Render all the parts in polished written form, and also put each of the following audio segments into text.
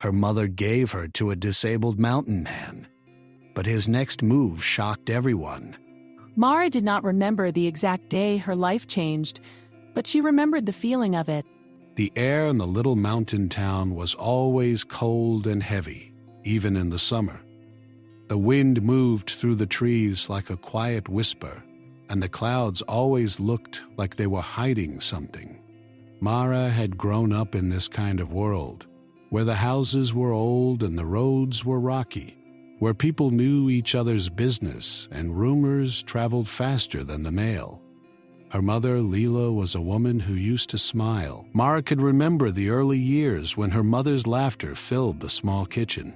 Her mother gave her to a disabled mountain man, but his next move shocked everyone. Mara did not remember the exact day her life changed, but she remembered the feeling of it. The air in the little mountain town was always cold and heavy, even in the summer. The wind moved through the trees like a quiet whisper, and the clouds always looked like they were hiding something. Mara had grown up in this kind of world, where the houses were old and the roads were rocky, where people knew each other's business and rumors traveled faster than the mail. Her mother, Leela, was a woman who used to smile. Mara could remember the early years when her mother's laughter filled the small kitchen.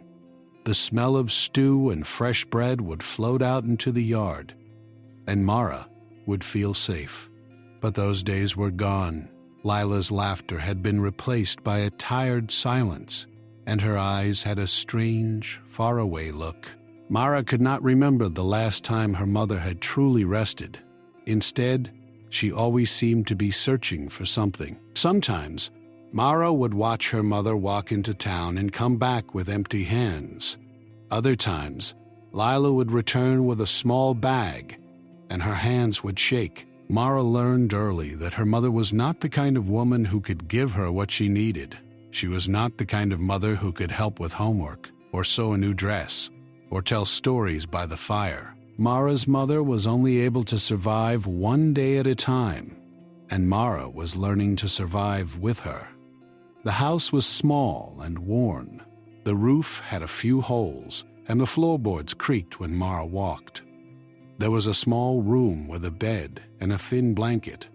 The smell of stew and fresh bread would float out into the yard, and Mara would feel safe. But those days were gone. Lila's laughter had been replaced by a tired silence, and her eyes had a strange, faraway look. Mara could not remember the last time her mother had truly rested. Instead, she always seemed to be searching for something. Sometimes, Mara would watch her mother walk into town and come back with empty hands. Other times, Lila would return with a small bag, and her hands would shake. Mara learned early that her mother was not the kind of woman who could give her what she needed. She was not the kind of mother who could help with homework, or sew a new dress, or tell stories by the fire. Mara's mother was only able to survive one day at a time, and Mara was learning to survive with her. The house was small and worn. The roof had a few holes, and the floorboards creaked when Mara walked. There was a small room with a bed and a thin blanket,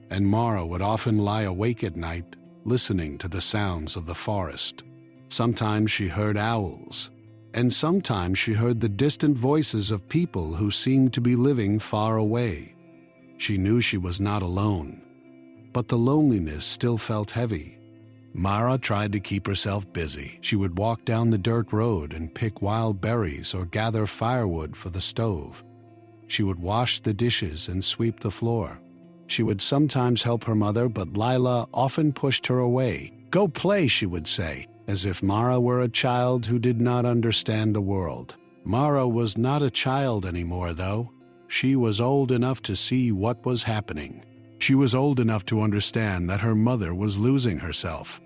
and Mara would often lie awake at night listening to the sounds of the forest. Sometimes she heard owls, and sometimes she heard the distant voices of people who seemed to be living far away. She knew she was not alone, but the loneliness still felt heavy. Mara tried to keep herself busy. She would walk down the dirt road and pick wild berries or gather firewood for the stove. She would wash the dishes and sweep the floor. She would sometimes help her mother, but Lila often pushed her away. "Go play," she would say, as if Mara were a child who did not understand the world. Mara was not a child anymore, though. She was old enough to see what was happening. She was old enough to understand that her mother was losing herself.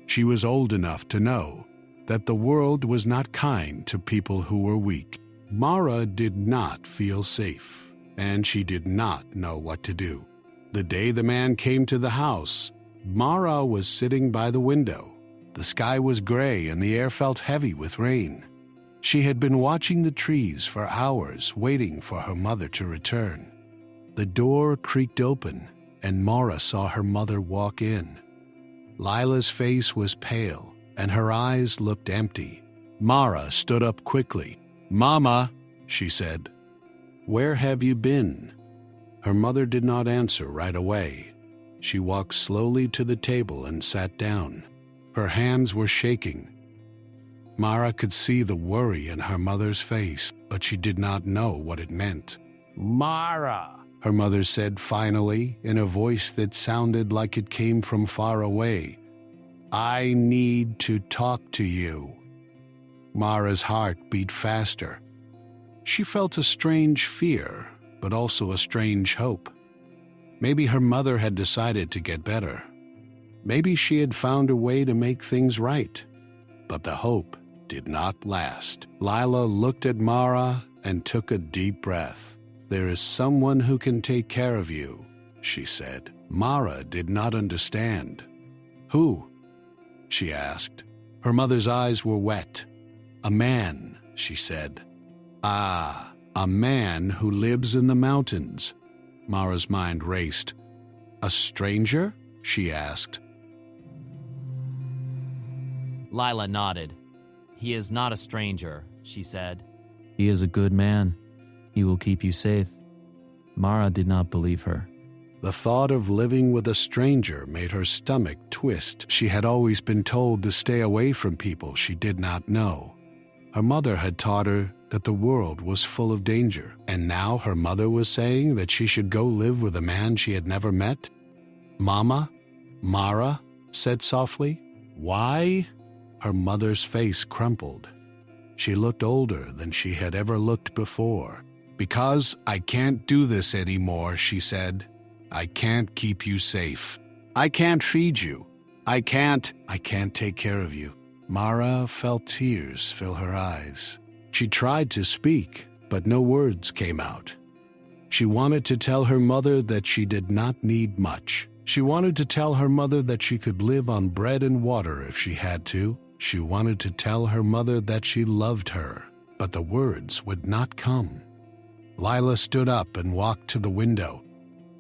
She was old enough to know that the world was not kind to people who were weak. Mara did not feel safe, and she did not know what to do. The day the man came to the house, Mara was sitting by the window. The sky was gray and the air felt heavy with rain. She had been watching the trees for hours, waiting for her mother to return. The door creaked open, and Mara saw her mother walk in. Lila's face was pale, and her eyes looked empty. Mara stood up quickly. "Mama," she said, "where have you been?" Her mother did not answer right away. She walked slowly to the table and sat down. Her hands were shaking. Mara could see the worry in her mother's face, but she did not know what it meant. "Mara," her mother said finally, in a voice that sounded like it came from far away. "I need to talk to you." Mara's heart beat faster. She felt a strange fear, but also a strange hope. Maybe her mother had decided to get better. Maybe she had found a way to make things right. But the hope did not last. Lila looked at Mara and took a deep breath. "There is someone who can take care of you," she said. Mara did not understand. "Who?" she asked. Her mother's eyes were wet. "A man," she said. "Ah, a man who lives in the mountains." Mara's mind raced. "A stranger?" she asked. Lila nodded. "He is not a stranger," she said. "He is a good man. He will keep you safe." Mara did not believe her. The thought of living with a stranger made her stomach twist. She had always been told to stay away from people she did not know. Her mother had taught her that the world was full of danger, and now her mother was saying that she should go live with a man she had never met? "Mama," Mara said softly, "why?" Her mother's face crumpled. She looked older than she had ever looked before. "Because I can't do this anymore," she said. "I can't keep you safe. I can't feed you. I can't take care of you." Mara felt tears fill her eyes. She tried to speak, but no words came out. She wanted to tell her mother that she did not need much. She wanted to tell her mother that she could live on bread and water if she had to. She wanted to tell her mother that she loved her, but the words would not come. Lila stood up and walked to the window.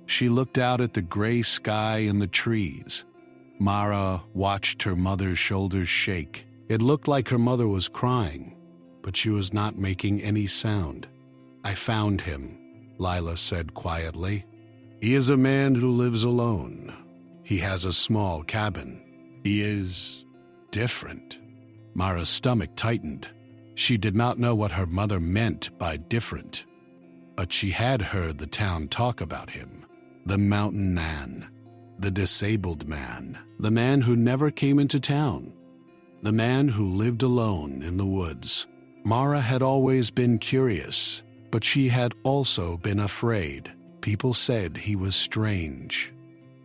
She looked out at the gray sky and the trees. Mara watched her mother's shoulders shake. It looked like her mother was crying, but she was not making any sound. "I found him," Lila said quietly. "He is a man who lives alone. He has a small cabin. He is different." Mara's stomach tightened. She did not know what her mother meant by different, but she had heard the town talk about him. The mountain man, the disabled man, the man who never came into town, the man who lived alone in the woods. Mara had always been curious, but she had also been afraid. People said he was strange.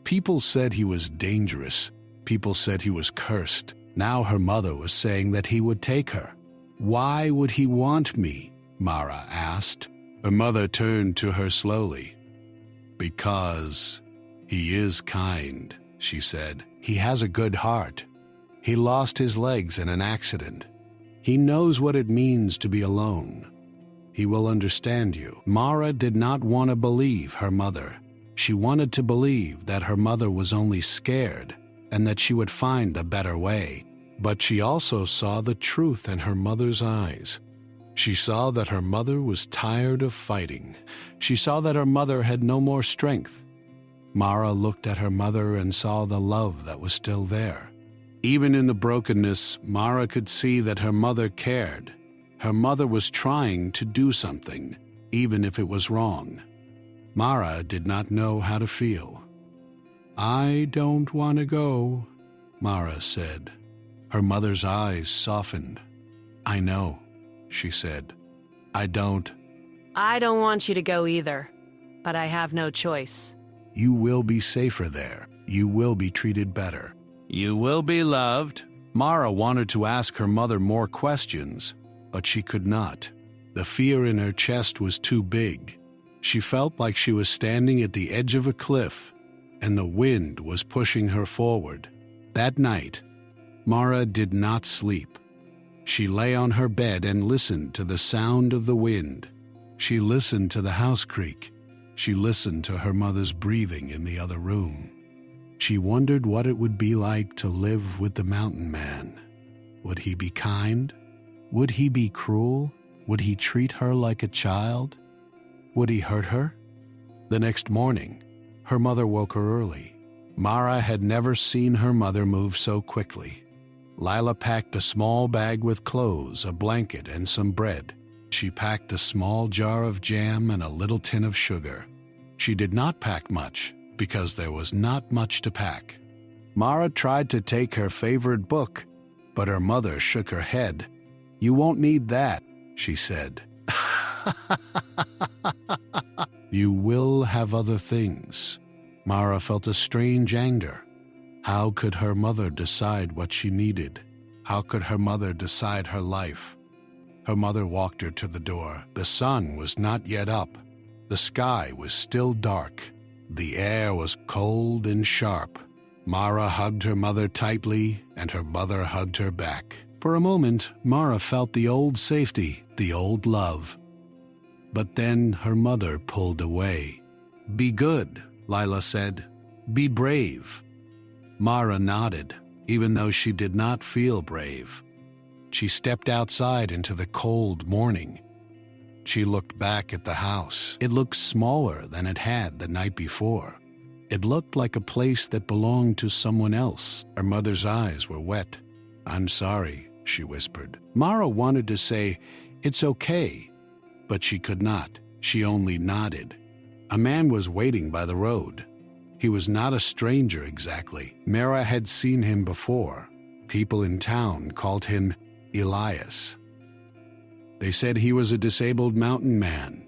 People said he was dangerous. People said he was cursed. Now her mother was saying that he would take her. "Why would he want me?" Mara asked. Her mother turned to her slowly. "Because he is kind," she said. "He has a good heart. He lost his legs in an accident. He knows what it means to be alone. He will understand you." Mara did not want to believe her mother. She wanted to believe that her mother was only scared and that she would find a better way. But she also saw the truth in her mother's eyes. She saw that her mother was tired of fighting. She saw that her mother had no more strength. Mara looked at her mother and saw the love that was still there. Even in the brokenness, Mara could see that her mother cared. Her mother was trying to do something, even if it was wrong. Mara did not know how to feel. "I don't want to go," Mara said. Her mother's eyes softened. "I know," she said. I don't want you to go either, but I have no choice." "You will be safer there. You will be treated better. You will be loved." Mara wanted to ask her mother more questions, but she could not. The fear in her chest was too big. She felt like she was standing at the edge of a cliff, and the wind was pushing her forward. That night, Mara did not sleep. She lay on her bed and listened to the sound of the wind. She listened to the house creak. She listened to her mother's breathing in the other room. She wondered what it would be like to live with the mountain man. Would he be kind? Would he be cruel? Would he treat her like a child? Would he hurt her? The next morning, her mother woke her early. Mara had never seen her mother move so quickly. Lila packed a small bag with clothes, a blanket, and some bread. She packed a small jar of jam and a little tin of sugar. She did not pack much, because there was not much to pack. Mara tried to take her favorite book, but her mother shook her head. "You won't need that," she said. "You will have other things." Mara felt a strange anger. How could her mother decide what she needed? How could her mother decide her life? Her mother walked her to the door. The sun was not yet up. The sky was still dark. The air was cold and sharp. Mara hugged her mother tightly, and her mother hugged her back. For a moment, Mara felt the old safety, the old love. But then her mother pulled away. "Be good," Lila said. "Be brave." Mara nodded, even though she did not feel brave. She stepped outside into the cold morning. She looked back at the house. It looked smaller than it had the night before. It looked like a place that belonged to someone else. Her mother's eyes were wet. "I'm sorry," she whispered. Mara wanted to say, "It's okay," but she could not. She only nodded. A man was waiting by the road. He was not a stranger exactly. Mara had seen him before. People in town called him Elias. They said he was a disabled mountain man.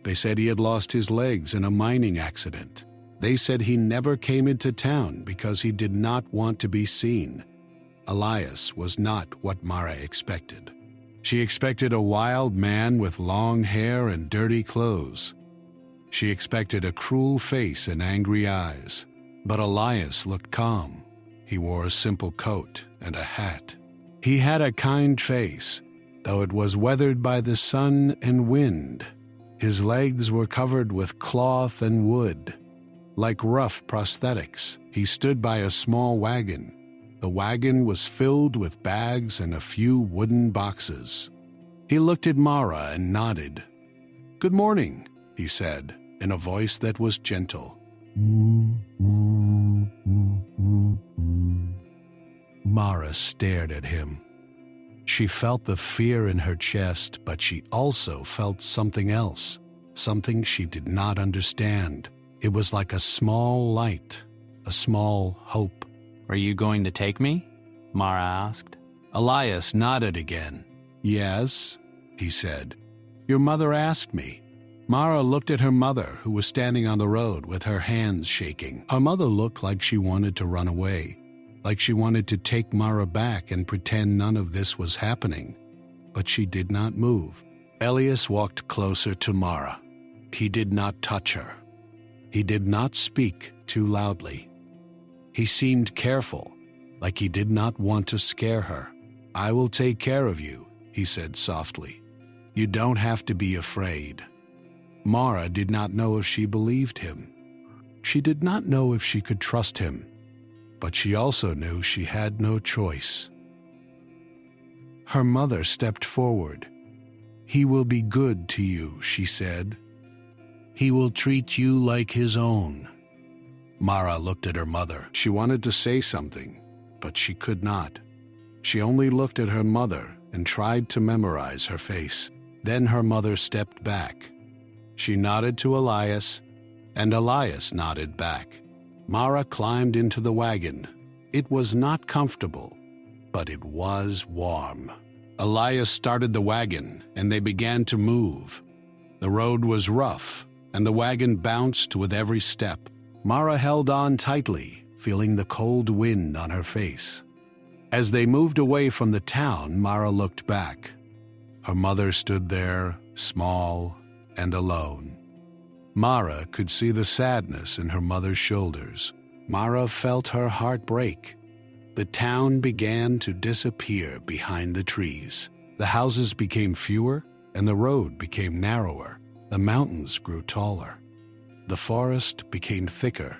They said he had lost his legs in a mining accident. They said he never came into town because he did not want to be seen. Elias was not what Mara expected. She expected a wild man with long hair and dirty clothes. She expected a cruel face and angry eyes. But Elias looked calm. He wore a simple coat and a hat. He had a kind face, though it was weathered by the sun and wind. His legs were covered with cloth and wood. Like rough prosthetics, he stood by a small wagon. The wagon was filled with bags and a few wooden boxes. He looked at Mara and nodded. "Good morning," he said, in a voice that was gentle. Mara stared at him. She felt the fear in her chest, but she also felt something else, something she did not understand. It was like a small light, a small hope. "Are you going to take me?" Mara asked. Elias nodded again. "Yes," he said. "Your mother asked me." Mara looked at her mother, who was standing on the road with her hands shaking. Her mother looked like she wanted to run away, like she wanted to take Mara back and pretend none of this was happening. But she did not move. Elias walked closer to Mara. He did not touch her. He did not speak too loudly. He seemed careful, like he did not want to scare her. "I will take care of you," he said softly. "You don't have to be afraid." Mara did not know if she believed him. She did not know if she could trust him, but she also knew she had no choice. Her mother stepped forward. "He will be good to you," she said. "He will treat you like his own." Mara looked at her mother. She wanted to say something, but she could not. She only looked at her mother and tried to memorize her face. Then her mother stepped back. She nodded to Elias, and Elias nodded back. Mara climbed into the wagon. It was not comfortable, but it was warm. Elias started the wagon, and they began to move. The road was rough, and the wagon bounced with every step. Mara held on tightly, feeling the cold wind on her face. As they moved away from the town, Mara looked back. Her mother stood there, small and alone. Mara could see the sadness in her mother's shoulders. Mara felt her heart break. The town began to disappear behind the trees. The houses became fewer, and the road became narrower. The mountains grew taller. The forest became thicker.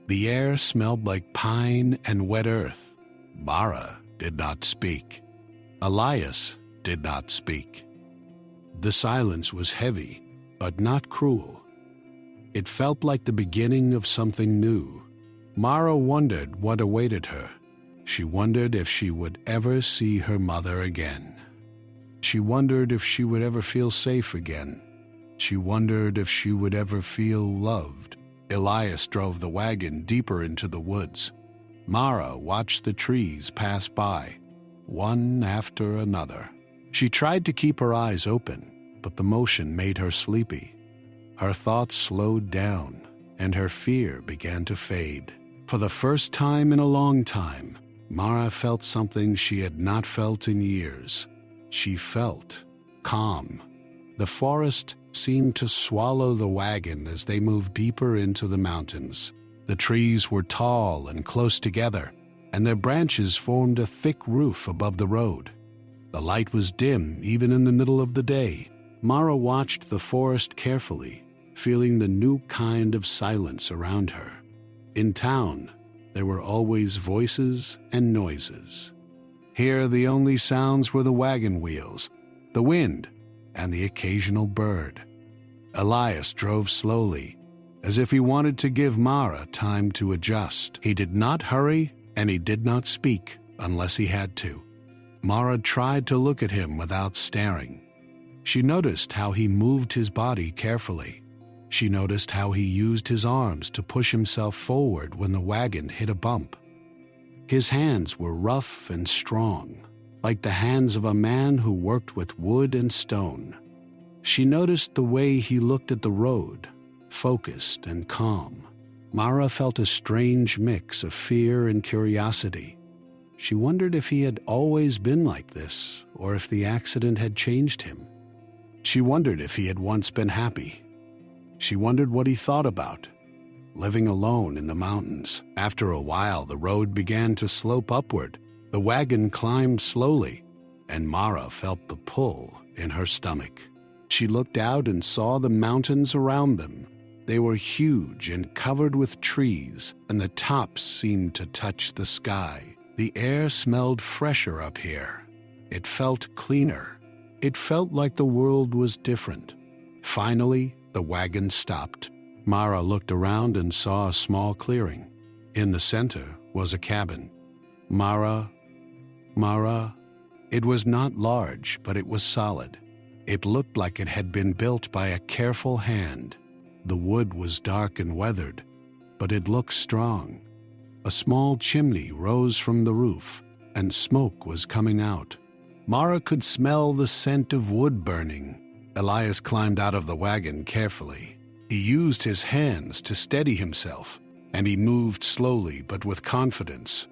The air smelled like pine and wet earth. Mara did not speak. Elias did not speak. The silence was heavy, but not cruel. It felt like the beginning of something new. Mara wondered what awaited her. She wondered if she would ever see her mother again. She wondered if she would ever feel safe again. She wondered if she would ever feel loved. Elias drove the wagon deeper into the woods. Mara watched the trees pass by, one after another. She tried to keep her eyes open, but the motion made her sleepy. Her thoughts slowed down, and her fear began to fade. For the first time in a long time, Mara felt something she had not felt in years. She felt calm. The forest seemed to swallow the wagon as they moved deeper into the mountains. The trees were tall and close together, and their branches formed a thick roof above the road. The light was dim even in the middle of the day. Mara watched the forest carefully, feeling the new kind of silence around her. In town, there were always voices and noises. Here, the only sounds were the wagon wheels, the wind, and the occasional bird. Elias drove slowly, as if he wanted to give Mara time to adjust. He did not hurry, and he did not speak unless he had to. Mara tried to look at him without staring. She noticed how he moved his body carefully. She noticed how he used his arms to push himself forward when the wagon hit a bump. His hands were rough and strong, like the hands of a man who worked with wood and stone. She noticed the way he looked at the road, focused and calm. Mara felt a strange mix of fear and curiosity. She wondered if he had always been like this, or if the accident had changed him. She wondered if he had once been happy. She wondered what he thought about living alone in the mountains. After a while, the road began to slope upward. The wagon climbed slowly, and Mara felt the pull in her stomach. She looked out and saw the mountains around them. They were huge and covered with trees, and the tops seemed to touch the sky. The air smelled fresher up here. It felt cleaner. It felt like the world was different. Finally, the wagon stopped. Mara looked around and saw a small clearing. In the center was a cabin. Mara. It was not large, but it was solid. It looked like it had been built by a careful hand. The wood was dark and weathered, but it looked strong. A small chimney rose from the roof, and smoke was coming out. Mara could smell the scent of wood burning. Elias climbed out of the wagon carefully. He used his hands to steady himself, and he moved slowly but with confidence.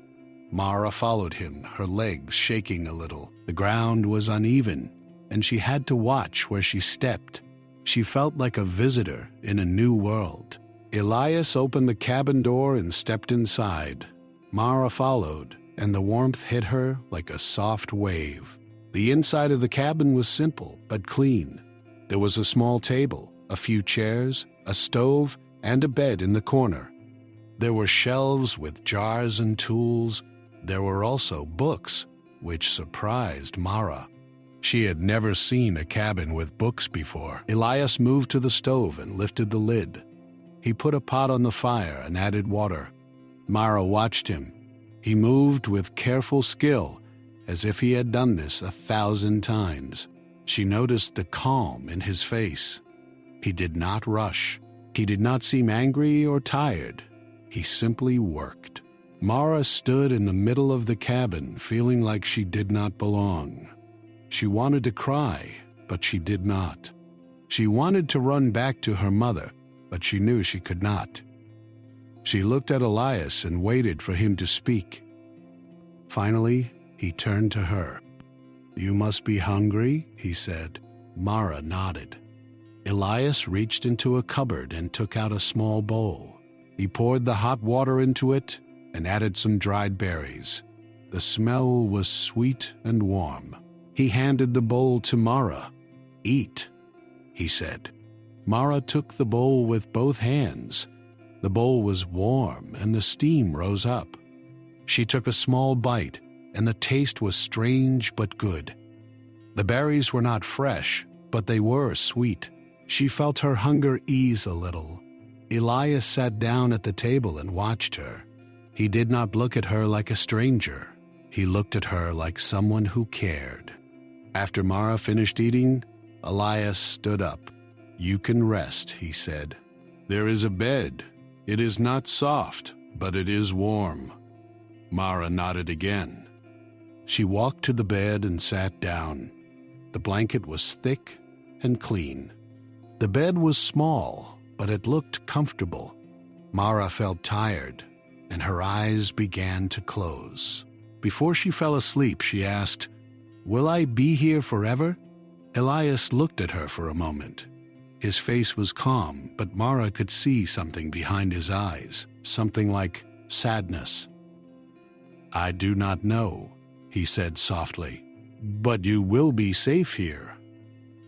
Mara followed him, her legs shaking a little. The ground was uneven, and she had to watch where she stepped. She felt like a visitor in a new world. Elias opened the cabin door and stepped inside. Mara followed, and the warmth hit her like a soft wave. The inside of the cabin was simple but clean. There was a small table, a few chairs, a stove, and a bed in the corner. There were shelves with jars and tools. There were also books, which surprised Mara. She had never seen a cabin with books before. Elias moved to the stove and lifted the lid. He put a pot on the fire and added water. Mara watched him. He moved with careful skill, as if he had done this 1,000 times. She noticed the calm in his face. He did not rush. He did not seem angry or tired. He simply worked. Mara stood in the middle of the cabin, feeling like she did not belong. She wanted to cry, but she did not. She wanted to run back to her mother, but she knew she could not. She looked at Elias and waited for him to speak. Finally, he turned to her. "You must be hungry," he said. Mara nodded. Elias reached into a cupboard and took out a small bowl. He poured the hot water into it and added some dried berries. The smell was sweet and warm. He handed the bowl to Mara. "Eat," he said. Mara took the bowl with both hands. The bowl was warm and the steam rose up. She took a small bite, and the taste was strange but good. The berries were not fresh, but they were sweet. She felt her hunger ease a little. Elias sat down at the table and watched her. He did not look at her like a stranger. He looked at her like someone who cared. After Mara finished eating, Elias stood up. "You can rest," he said. "There is a bed. It is not soft, but it is warm." Mara nodded again. She walked to the bed and sat down. The blanket was thick and clean. The bed was small, but it looked comfortable. Mara felt tired, and her eyes began to close. Before she fell asleep, she asked, "Will I be here forever?" Elias looked at her for a moment. His face was calm, but Mara could see something behind his eyes, something like sadness. "I do not know," he said softly, "but you will be safe here."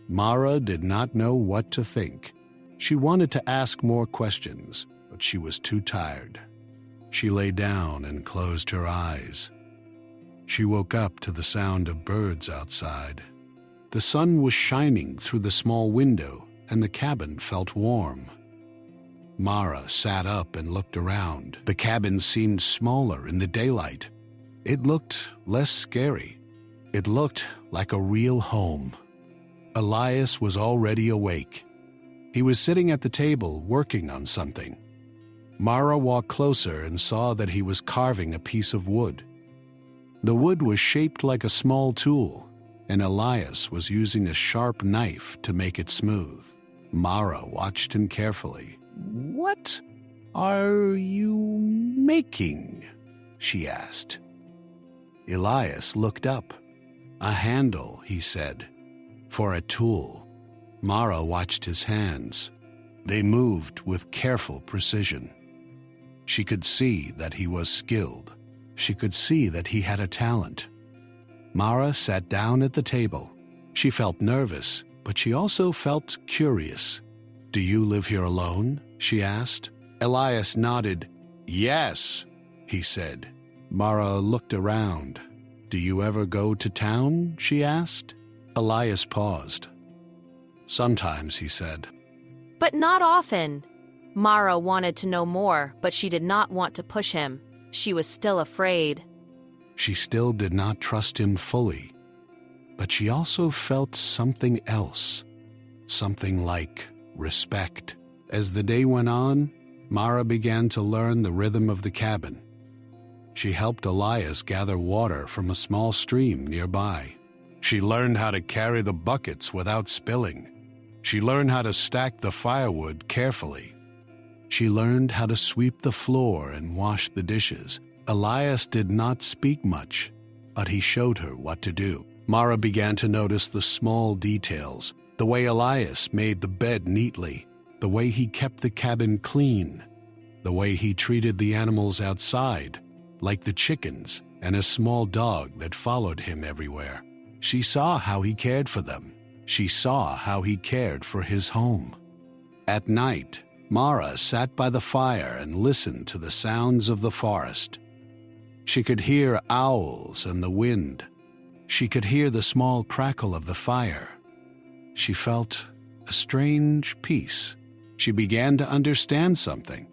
Mara did not know what to think. She wanted to ask more questions, but she was too tired. She lay down and closed her eyes. She woke up to the sound of birds outside. The sun was shining through the small window, and the cabin felt warm. Mara sat up and looked around. The cabin seemed smaller in the daylight. It looked less scary. It looked like a real home. Elias was already awake. He was sitting at the table working on something. Mara walked closer and saw that he was carving a piece of wood. The wood was shaped like a small tool, and Elias was using a sharp knife to make it smooth. Mara watched him carefully. "What are you making?" she asked. Elias looked up. "A handle," he said, "for a tool." Mara watched his hands. They moved with careful precision. She could see that he was skilled. She could see that he had a talent. Mara sat down at the table. She felt nervous, but she also felt curious. "Do you live here alone?" she asked. Elias nodded. "Yes," he said. Mara looked around. "Do you ever go to town?" she asked. Elias paused. "Sometimes," he said. But not often. Mara wanted to know more, but she did not want to push him. She was still afraid. She still did not trust him fully. But she also felt something else. Something like respect. As the day went on, Mara began to learn the rhythm of the cabin. She helped Elias gather water from a small stream nearby. She learned how to carry the buckets without spilling. She learned how to stack the firewood carefully. She learned how to sweep the floor and wash the dishes. Elias did not speak much, but he showed her what to do. Mara began to notice the small details, the way Elias made the bed neatly, the way he kept the cabin clean, the way he treated the animals outside, like the chickens and a small dog that followed him everywhere. She saw how he cared for them. She saw how he cared for his home. At night, Mara sat by the fire and listened to the sounds of the forest. She could hear owls and the wind. She could hear the small crackle of the fire. She felt a strange peace. She began to understand something.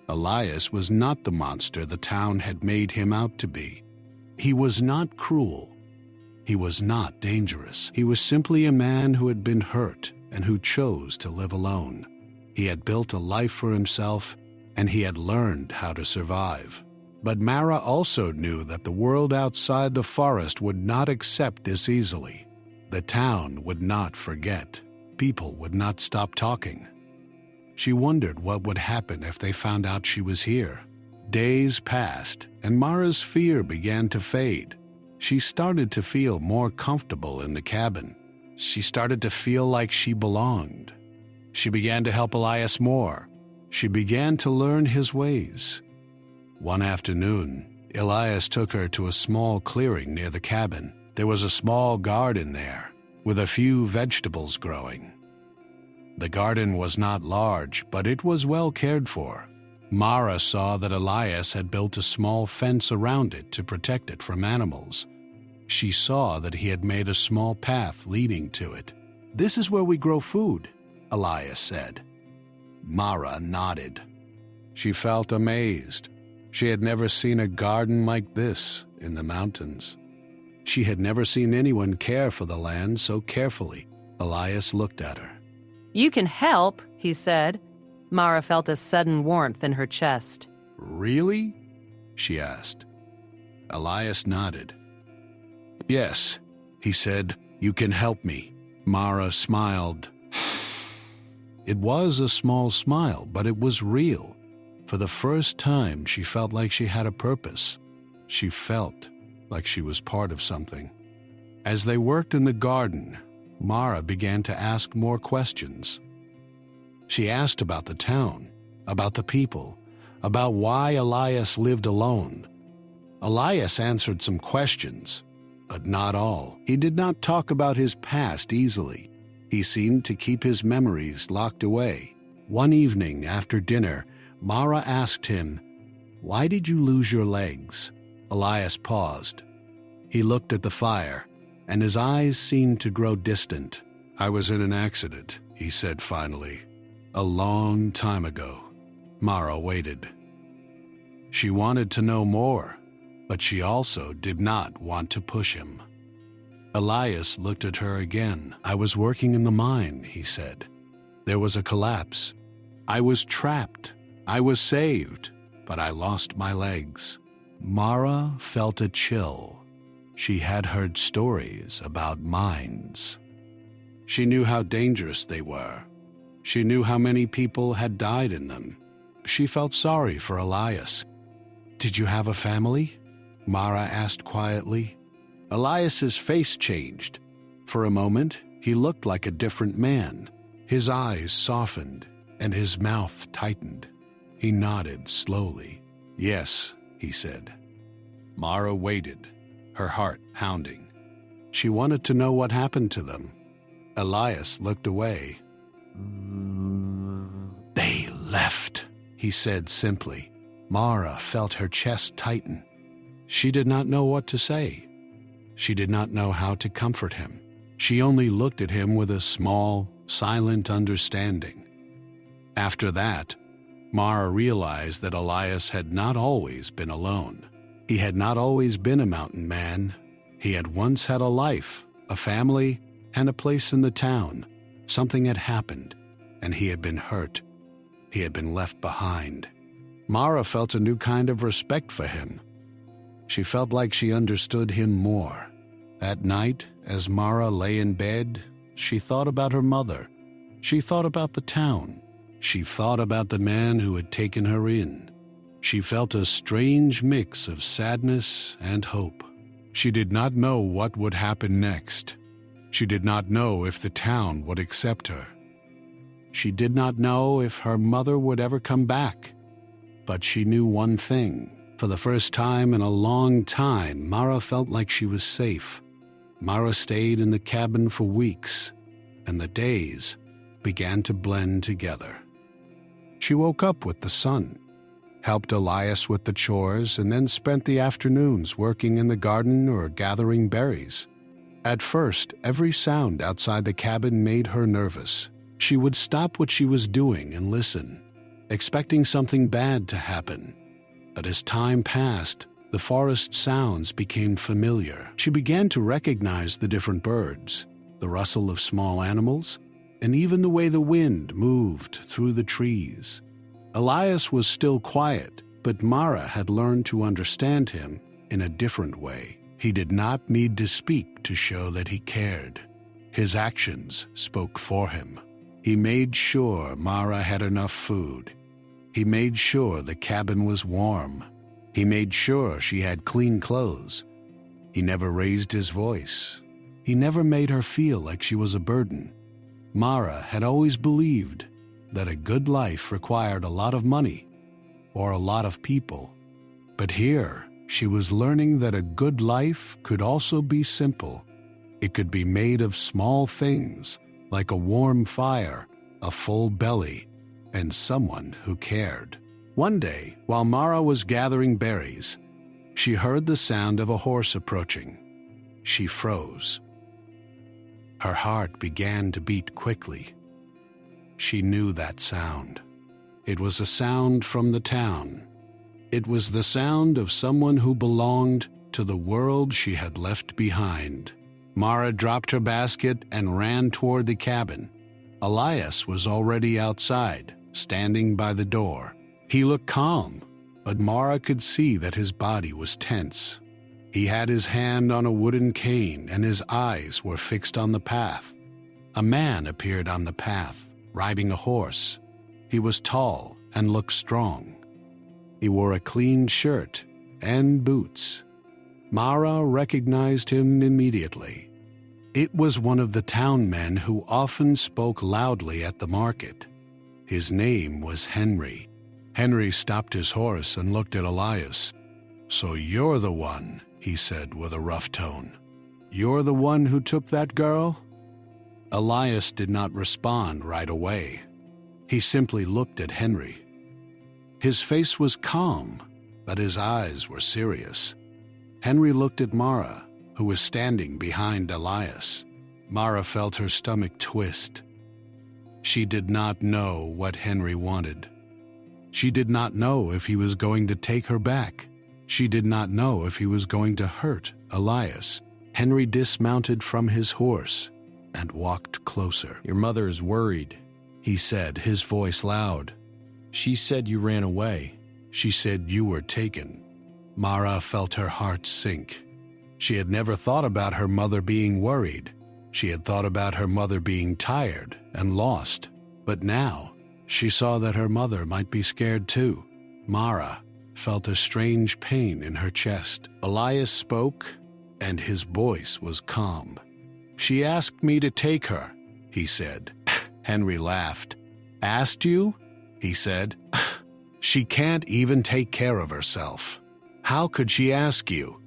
Elias was not the monster the town had made him out to be. He was not cruel. He was not dangerous. He was simply a man who had been hurt and who chose to live alone. He had built a life for himself, and he had learned how to survive. But Mara also knew that the world outside the forest would not accept this easily. The town would not forget. People would not stop talking. She wondered what would happen if they found out she was here. Days passed, and Mara's fear began to fade. She started to feel more comfortable in the cabin. She started to feel like she belonged. She began to help Elias more. She began to learn his ways. One afternoon, Elias took her to a small clearing near the cabin. There was a small garden there, with a few vegetables growing. The garden was not large, but it was well cared for. Mara saw that Elias had built a small fence around it to protect it from animals. She saw that he had made a small path leading to it. "This is where we grow food," Elias said. Mara nodded. She felt amazed. She had never seen a garden like this in the mountains. She had never seen anyone care for the land so carefully. Elias looked at her. "You can help," he said. Mara felt a sudden warmth in her chest. "Really?" she asked. Elias nodded. "Yes," he said, "you can help me." Mara smiled. It was a small smile, but it was real. For the first time, she felt like she had a purpose. She felt like she was part of something. As they worked in the garden, Mara began to ask more questions. She asked about the town, about the people, about why Elias lived alone. Elias answered some questions, but not all. He did not talk about his past easily. He seemed to keep his memories locked away. One evening after dinner, Mara asked him, "Why did you lose your legs?" Elias paused. He looked at the fire, and his eyes seemed to grow distant. "I was in an accident," he said finally. "A long time ago." Mara waited. She wanted to know more, but she also did not want to push him. Elias looked at her again. "I was working in the mine," he said. "There was a collapse. I was trapped. I was saved, but I lost my legs. Mara felt a chill. She had heard stories about mines. She knew how dangerous they were. She knew how many people had died in them. She felt sorry for Elias. "Did you have a family?" Mara asked quietly. Elias's face changed. For a moment, he looked like a different man. His eyes softened and his mouth tightened. He nodded slowly. "Yes," he said. Mara waited, her heart pounding. She wanted to know what happened to them. Elias looked away. "They left," he said simply. Mara felt her chest tighten. She did not know what to say. She did not know how to comfort him. She only looked at him with a small, silent understanding. After that, Mara realized that Elias had not always been alone. He had not always been a mountain man. He had once had a life, a family, and a place in the town. Something had happened, and he had been hurt. He had been left behind. Mara felt a new kind of respect for him. She felt like she understood him more. That night, as Mara lay in bed, she thought about her mother. She thought about the town. She thought about the man who had taken her in. She felt a strange mix of sadness and hope. She did not know what would happen next. She did not know if the town would accept her. She did not know if her mother would ever come back. But she knew one thing. For the first time in a long time, Mara felt like she was safe. Mara stayed in the cabin for weeks, and the days began to blend together. She woke up with the sun, helped Elias with the chores, and then spent the afternoons working in the garden or gathering berries. At first, every sound outside the cabin made her nervous. She would stop what she was doing and listen, expecting something bad to happen. But as time passed, the forest sounds became familiar. She began to recognize the different birds, the rustle of small animals, and even the way the wind moved through the trees. Elias was still quiet, but Mara had learned to understand him in a different way. He did not need to speak to show that he cared. His actions spoke for him. He made sure Mara had enough food. He made sure the cabin was warm. He made sure she had clean clothes. He never raised his voice. He never made her feel like she was a burden. Mara had always believed that a good life required a lot of money or a lot of people. But here, she was learning that a good life could also be simple. It could be made of small things, like a warm fire, a full belly, and someone who cared. One day, while Mara was gathering berries, she heard the sound of a horse approaching. She froze. Her heart began to beat quickly. She knew that sound. It was a sound from the town. It was the sound of someone who belonged to the world she had left behind. Mara dropped her basket and ran toward the cabin. Elias was already outside, standing by the door. He looked calm, but Mara could see that his body was tense. He had his hand on a wooden cane and his eyes were fixed on the path. A man appeared on the path, riding a horse. He was tall and looked strong. He wore a clean shirt and boots. Mara recognized him immediately. It was one of the town men who often spoke loudly at the market. His name was Henry. Henry stopped his horse and looked at Elias. "So you're the one," he said with a rough tone. "You're the one who took that girl?" Elias did not respond right away. He simply looked at Henry. His face was calm, but his eyes were serious. Henry looked at Mara, who was standing behind Elias. Mara felt her stomach twist. She did not know what Henry wanted. She did not know if he was going to take her back. She did not know if he was going to hurt Elias. Henry dismounted from his horse and walked closer. "Your mother is worried," he said, his voice loud. She said you ran away. She said you were taken. Mara felt her heart sink. She had never thought about her mother being worried. She had thought about her mother being tired and lost. But now, she saw that her mother might be scared too. Mara felt a strange pain in her chest. Elias spoke, and his voice was calm. "She asked me to take her," he said. Henry laughed. "Asked you?" he said. "She can't even take care of herself. How could she ask you?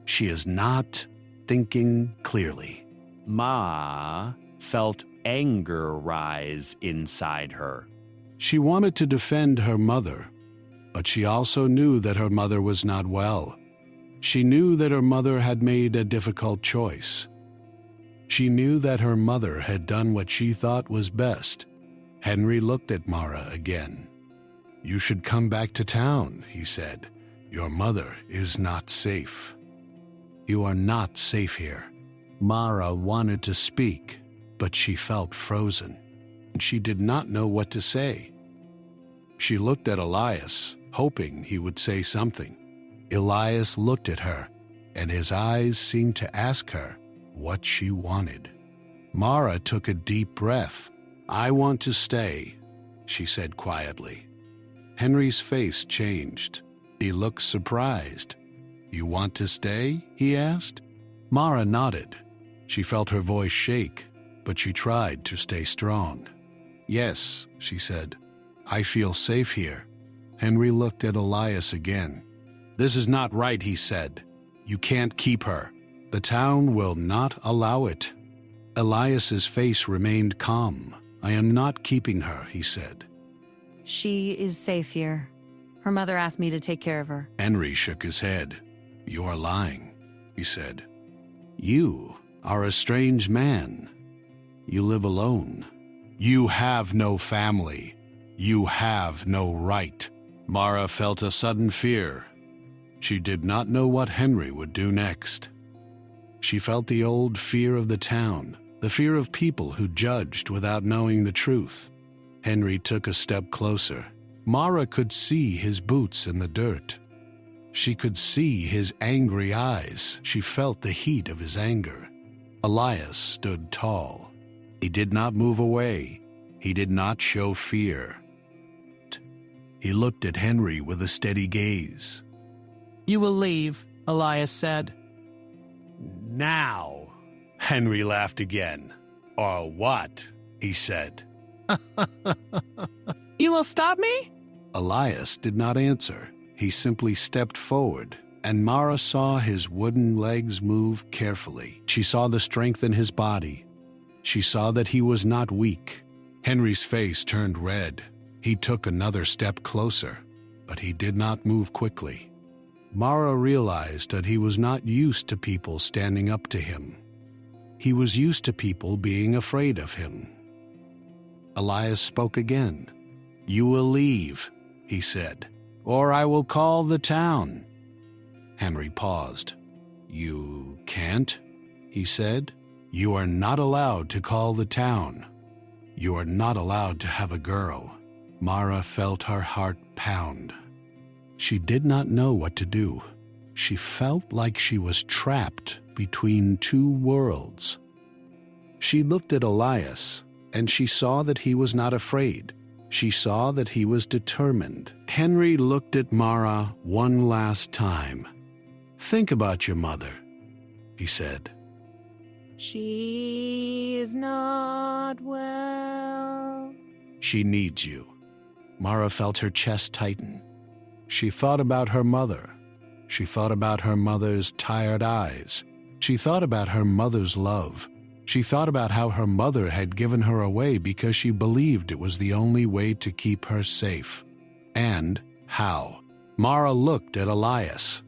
She is not thinking clearly." Ma felt anger rise inside her. She wanted to defend her mother, but she also knew that her mother was not well. She knew that her mother had made a difficult choice. She knew that her mother had done what she thought was best. Henry looked at Mara again. "You should come back to town," he said. "Your mother is not safe." "You are not safe here." Mara wanted to speak, but she felt frozen. She did not know what to say. She looked at Elias, hoping he would say something. Elias looked at her, and his eyes seemed to ask her what she wanted. Mara took a deep breath. "I want to stay," she said quietly. Henry's face changed. He looked surprised. "You want to stay?" he asked. Mara nodded. She felt her voice shake, but she tried to stay strong. "Yes," she said. "I feel safe here." Henry looked at Elias again. "This is not right," he said. "You can't keep her. The town will not allow it." Elias's face remained calm. "I am not keeping her," he said. She is safe here. Her mother asked me to take care of her. Henry shook his head. "You are lying," he said. "You are a strange man. You live alone. You have no family. You have no right." Mara felt a sudden fear. She did not know what Henry would do next. She felt the old fear of the town, the fear of people who judged without knowing the truth. Henry took a step closer. Mara could see his boots in the dirt. She could see his angry eyes. She felt the heat of his anger. Elias stood tall. He did not move away. He did not show fear. He looked at Henry with a steady gaze. "You will leave," Elias said. "Now," Henry laughed again. "Or what?" he said. "You will stop me?" Elias did not answer. He simply stepped forward, and Mara saw his wooden legs move carefully. She saw the strength in his body. She saw that he was not weak. Henry's face turned red. He took another step closer, but he did not move quickly. Mara realized that he was not used to people standing up to him. He was used to people being afraid of him. Elias spoke again. "You will leave," he said, "or I will call the town." Henry paused. "You can't," he said. "You are not allowed to call the town. You are not allowed to have a girl." Mara felt her heart pound. She did not know what to do. She felt like she was trapped between two worlds. She looked at Elias, and she saw that he was not afraid. She saw that he was determined. Henry looked at Mara one last time. "Think about your mother," he said. She is not well. "She needs you." Mara felt her chest tighten. She thought about her mother. She thought about her mother's tired eyes. She thought about her mother's love. She thought about how her mother had given her away because she believed it was the only way to keep her safe. And how. Mara looked at Elias.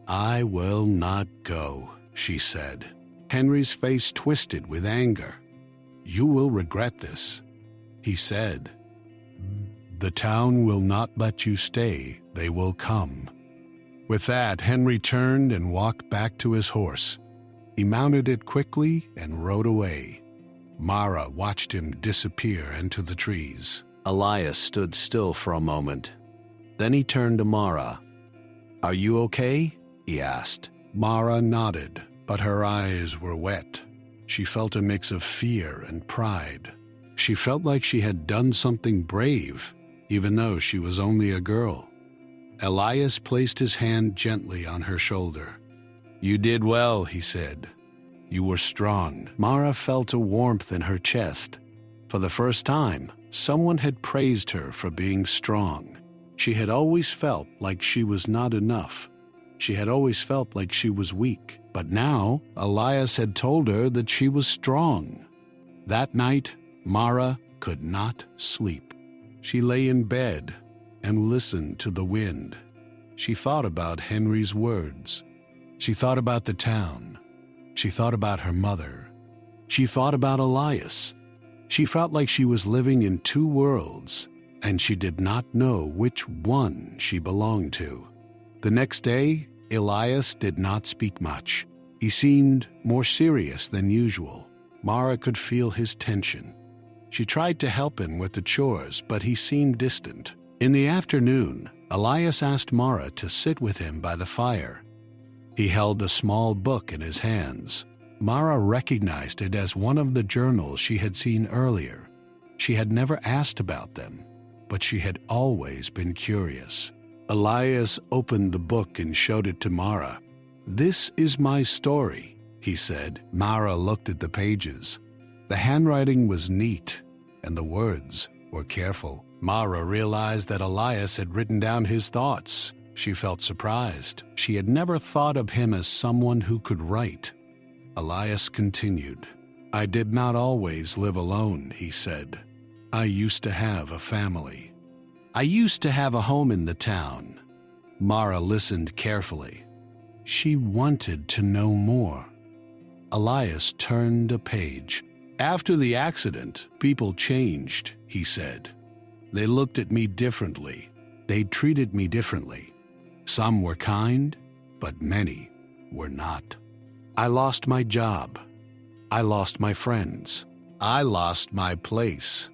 "I will not go," she said. Henry's face twisted with anger. "You will regret this," he said. "The town will not let you stay. They will come." With that, Henry turned and walked back to his horse. He mounted it quickly and rode away. Mara watched him disappear into the trees. Elias stood still for a moment. Then he turned to Mara. "Are you okay?" he asked. Mara nodded, but her eyes were wet. She felt a mix of fear and pride. She felt like she had done something brave, even though she was only a girl. Elias placed his hand gently on her shoulder. "You did well," he said. "You were strong." Mara felt a warmth in her chest. For the first time, someone had praised her for being strong. She had always felt like she was not enough. She had always felt like she was weak. But now, Elias had told her that she was strong. That night, Mara could not sleep. She lay in bed and listened to the wind. She thought about Henry's words. She thought about the town. She thought about her mother. She thought about Elias. She felt like she was living in two worlds, and she did not know which one she belonged to. The next day, Elias did not speak much. He seemed more serious than usual. Mara could feel his tension. She tried to help him with the chores, but he seemed distant. In the afternoon, Elias asked Mara to sit with him by the fire. He held a small book in his hands. Mara recognized it as one of the journals she had seen earlier. She had never asked about them, but she had always been curious. Elias opened the book and showed it to Mara. "This is my story," he said. Mara looked at the pages. The handwriting was neat, and the words were careful. Mara realized that Elias had written down his thoughts. She felt surprised. She had never thought of him as someone who could write. Elias continued. "I did not always live alone," he said. "I used to have a family. I used to have a home in the town." Mara listened carefully. She wanted to know more. Elias turned a page. "After the accident, people changed," he said. "They looked at me differently. They treated me differently. Some were kind, but many were not. I lost my job. I lost my friends. I lost my place."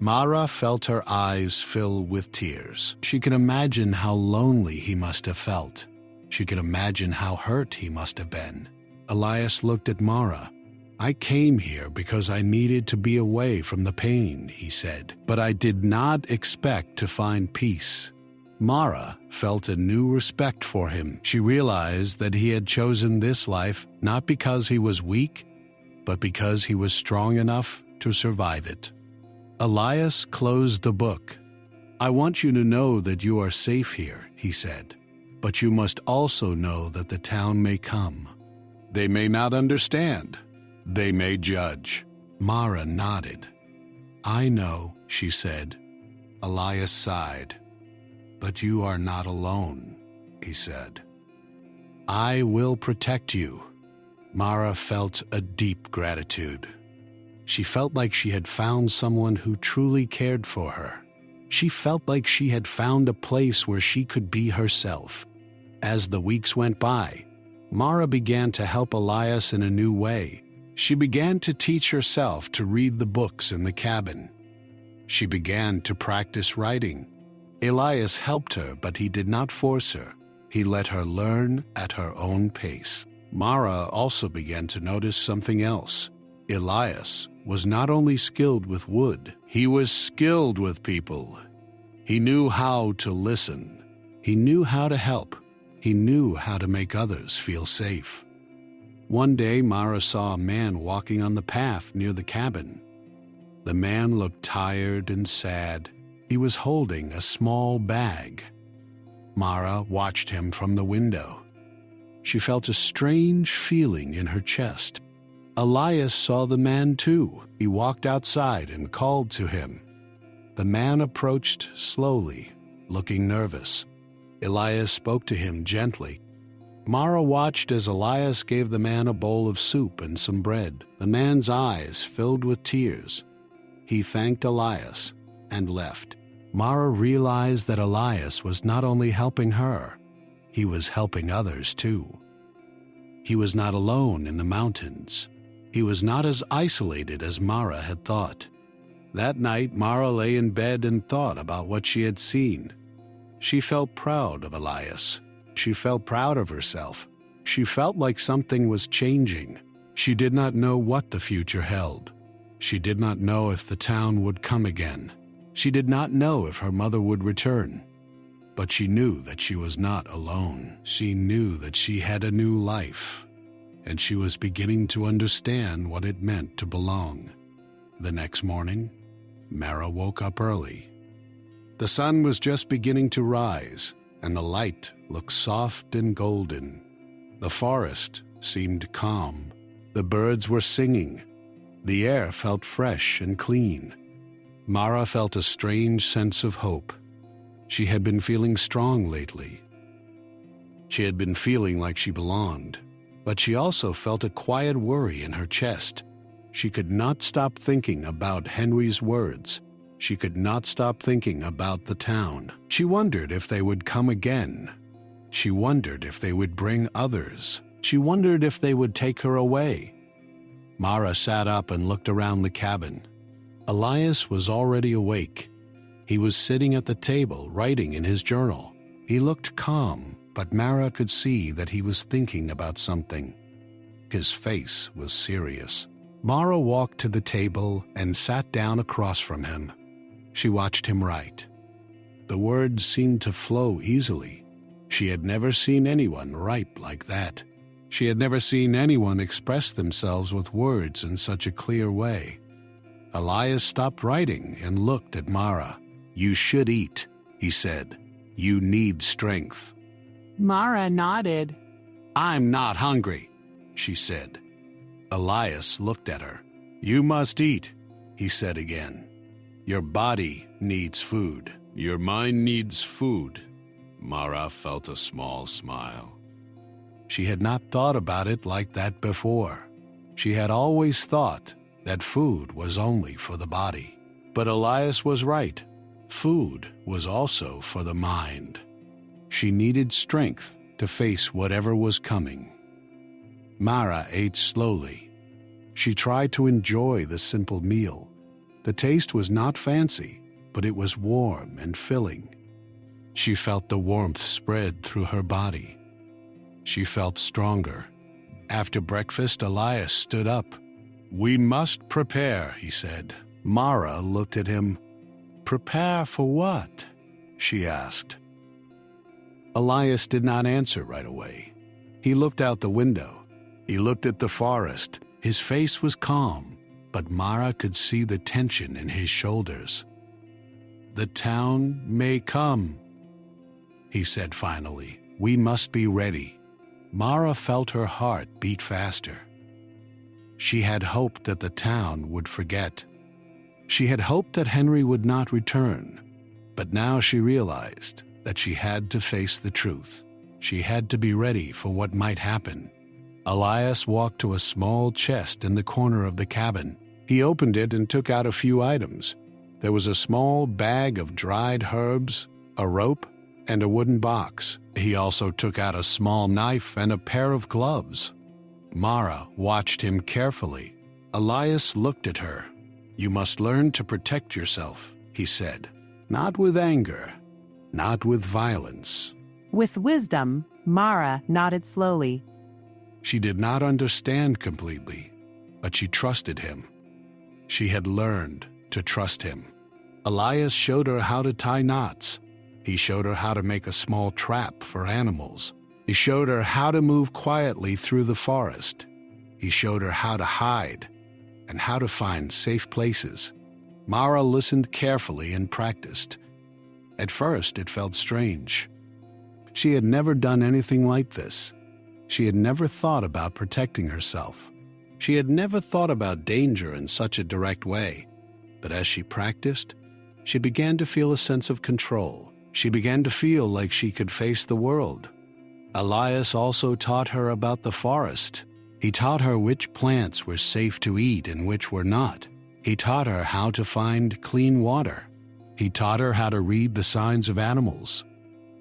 Mara felt her eyes fill with tears. She could imagine how lonely he must have felt. She could imagine how hurt he must have been. Elias looked at Mara. "I came here because I needed to be away from the pain," he said, "but I did not expect to find peace." Mara felt a new respect for him. She realized that he had chosen this life not because he was weak, but because he was strong enough to survive it. Elias closed the book. "I want you to know that you are safe here," he said, "but you must also know that the town may come. They may not understand. They may judge." Mara nodded. "I know," she said. Elias sighed. "But you are not alone," he said. "I will protect you." Mara felt a deep gratitude. She felt like she had found someone who truly cared for her. She felt like she had found a place where she could be herself. As the weeks went by, Mara began to help Elias in a new way. She began to teach herself to read the books in the cabin. She began to practice writing. Elias helped her, but he did not force her. He let her learn at her own pace. Mara also began to notice something else. Elias was not only skilled with wood, he was skilled with people. He knew how to listen. He knew how to help. He knew how to make others feel safe. One day, Mara saw a man walking on the path near the cabin. The man looked tired and sad. He was holding a small bag. Mara watched him from the window. She felt a strange feeling in her chest. Elias saw the man too. He walked outside and called to him. The man approached slowly, looking nervous. Elias spoke to him gently. Mara watched as Elias gave the man a bowl of soup and some bread. The man's eyes filled with tears. He thanked Elias and left. Mara realized that Elias was not only helping her, he was helping others too. He was not alone in the mountains. He was not as isolated as Mara had thought. That night, Mara lay in bed and thought about what she had seen. She felt proud of Elias. She felt proud of herself. She felt like something was changing. She did not know what the future held. She did not know if the town would come again. She did not know if her mother would return. But she knew that she was not alone. She knew that she had a new life, and she was beginning to understand what it meant to belong. The next morning, Mara woke up early. The sun was just beginning to rise, and the light looked soft and golden. The forest seemed calm. The birds were singing. The air felt fresh and clean. Mara felt a strange sense of hope. She had been feeling strong lately. She had been feeling like she belonged, but she also felt a quiet worry in her chest. She could not stop thinking about Henry's words. She could not stop thinking about the town. She wondered if they would come again. She wondered if they would bring others. She wondered if they would take her away. Mara sat up and looked around the cabin. Elias was already awake. He was sitting at the table, writing in his journal. He looked calm, but Mara could see that he was thinking about something. His face was serious. Mara walked to the table and sat down across from him. She watched him write. The words seemed to flow easily. She had never seen anyone write like that. She had never seen anyone express themselves with words in such a clear way. Elias stopped writing and looked at Mara. "You should eat," he said. "You need strength." Mara nodded. "I'm not hungry," she said. Elias looked at her. "You must eat," he said again. "Your body needs food. Your mind needs food." Mara felt a small smile. She had not thought about it like that before. She had always thought that food was only for the body. But Elias was right. Food was also for the mind. She needed strength to face whatever was coming. Mara ate slowly. She tried to enjoy the simple meal. The taste was not fancy, but it was warm and filling. She felt the warmth spread through her body. She felt stronger. After breakfast, Elias stood up. "We must prepare," he said. Mara looked at him. "Prepare for what?" she asked. Elias did not answer right away. He looked out the window. He looked at the forest. His face was calm, but Mara could see the tension in his shoulders. "The town may come," he said finally. "We must be ready." Mara felt her heart beat faster. She had hoped that the town would forget. She had hoped that Henry would not return, but now she realized that she had to face the truth. She had to be ready for what might happen. Elias walked to a small chest in the corner of the cabin. He opened it and took out a few items. There was a small bag of dried herbs, a rope, and a wooden box. He also took out a small knife and a pair of gloves. Mara watched him carefully. Elias looked at her. "You must learn to protect yourself," he said. "Not with anger, not with violence." With wisdom, Mara nodded slowly. She did not understand completely, but she trusted him. She had learned to trust him. Elias showed her how to tie knots. He showed her how to make a small trap for animals. He showed her how to move quietly through the forest. He showed her how to hide and how to find safe places. Mara listened carefully and practiced. At first, it felt strange. She had never done anything like this. She had never thought about protecting herself. She had never thought about danger in such a direct way. But as she practiced, she began to feel a sense of control. She began to feel like she could face the world. Elias also taught her about the forest. He taught her which plants were safe to eat and which were not. He taught her how to find clean water. He taught her how to read the signs of animals.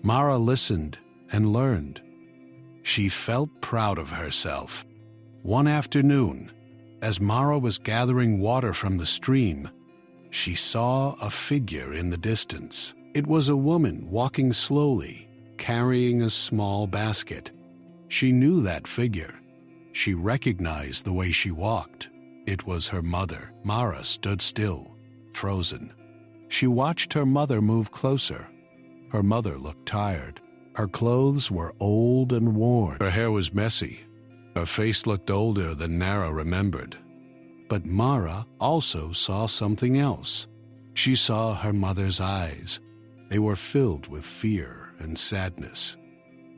Mara listened and learned. She felt proud of herself. One afternoon, as Mara was gathering water from the stream, She saw a figure in the distance. It was a woman walking slowly, carrying a small basket. She knew that figure. She recognized the way she walked. It was her mother. Mara stood still, frozen. She watched her mother move closer. Her mother looked tired. Her clothes were old and worn. Her hair was messy. Her face looked older than Nara remembered. But Mara also saw something else. She saw her mother's eyes. They were filled with fear and sadness.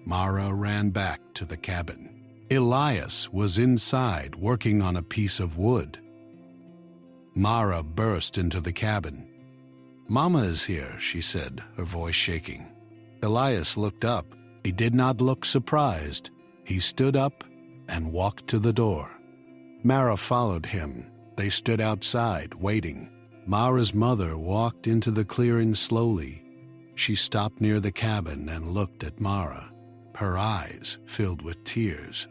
Mara ran back to the cabin. Elias was inside working on a piece of wood. Mara burst into the cabin. "Mama is here," she said, her voice shaking. Elias looked up. He did not look surprised. He stood up and walked to the door. Mara followed him. They stood outside, waiting. Mara's mother walked into the clearing slowly. She stopped near the cabin and looked at Mara, her eyes filled with tears.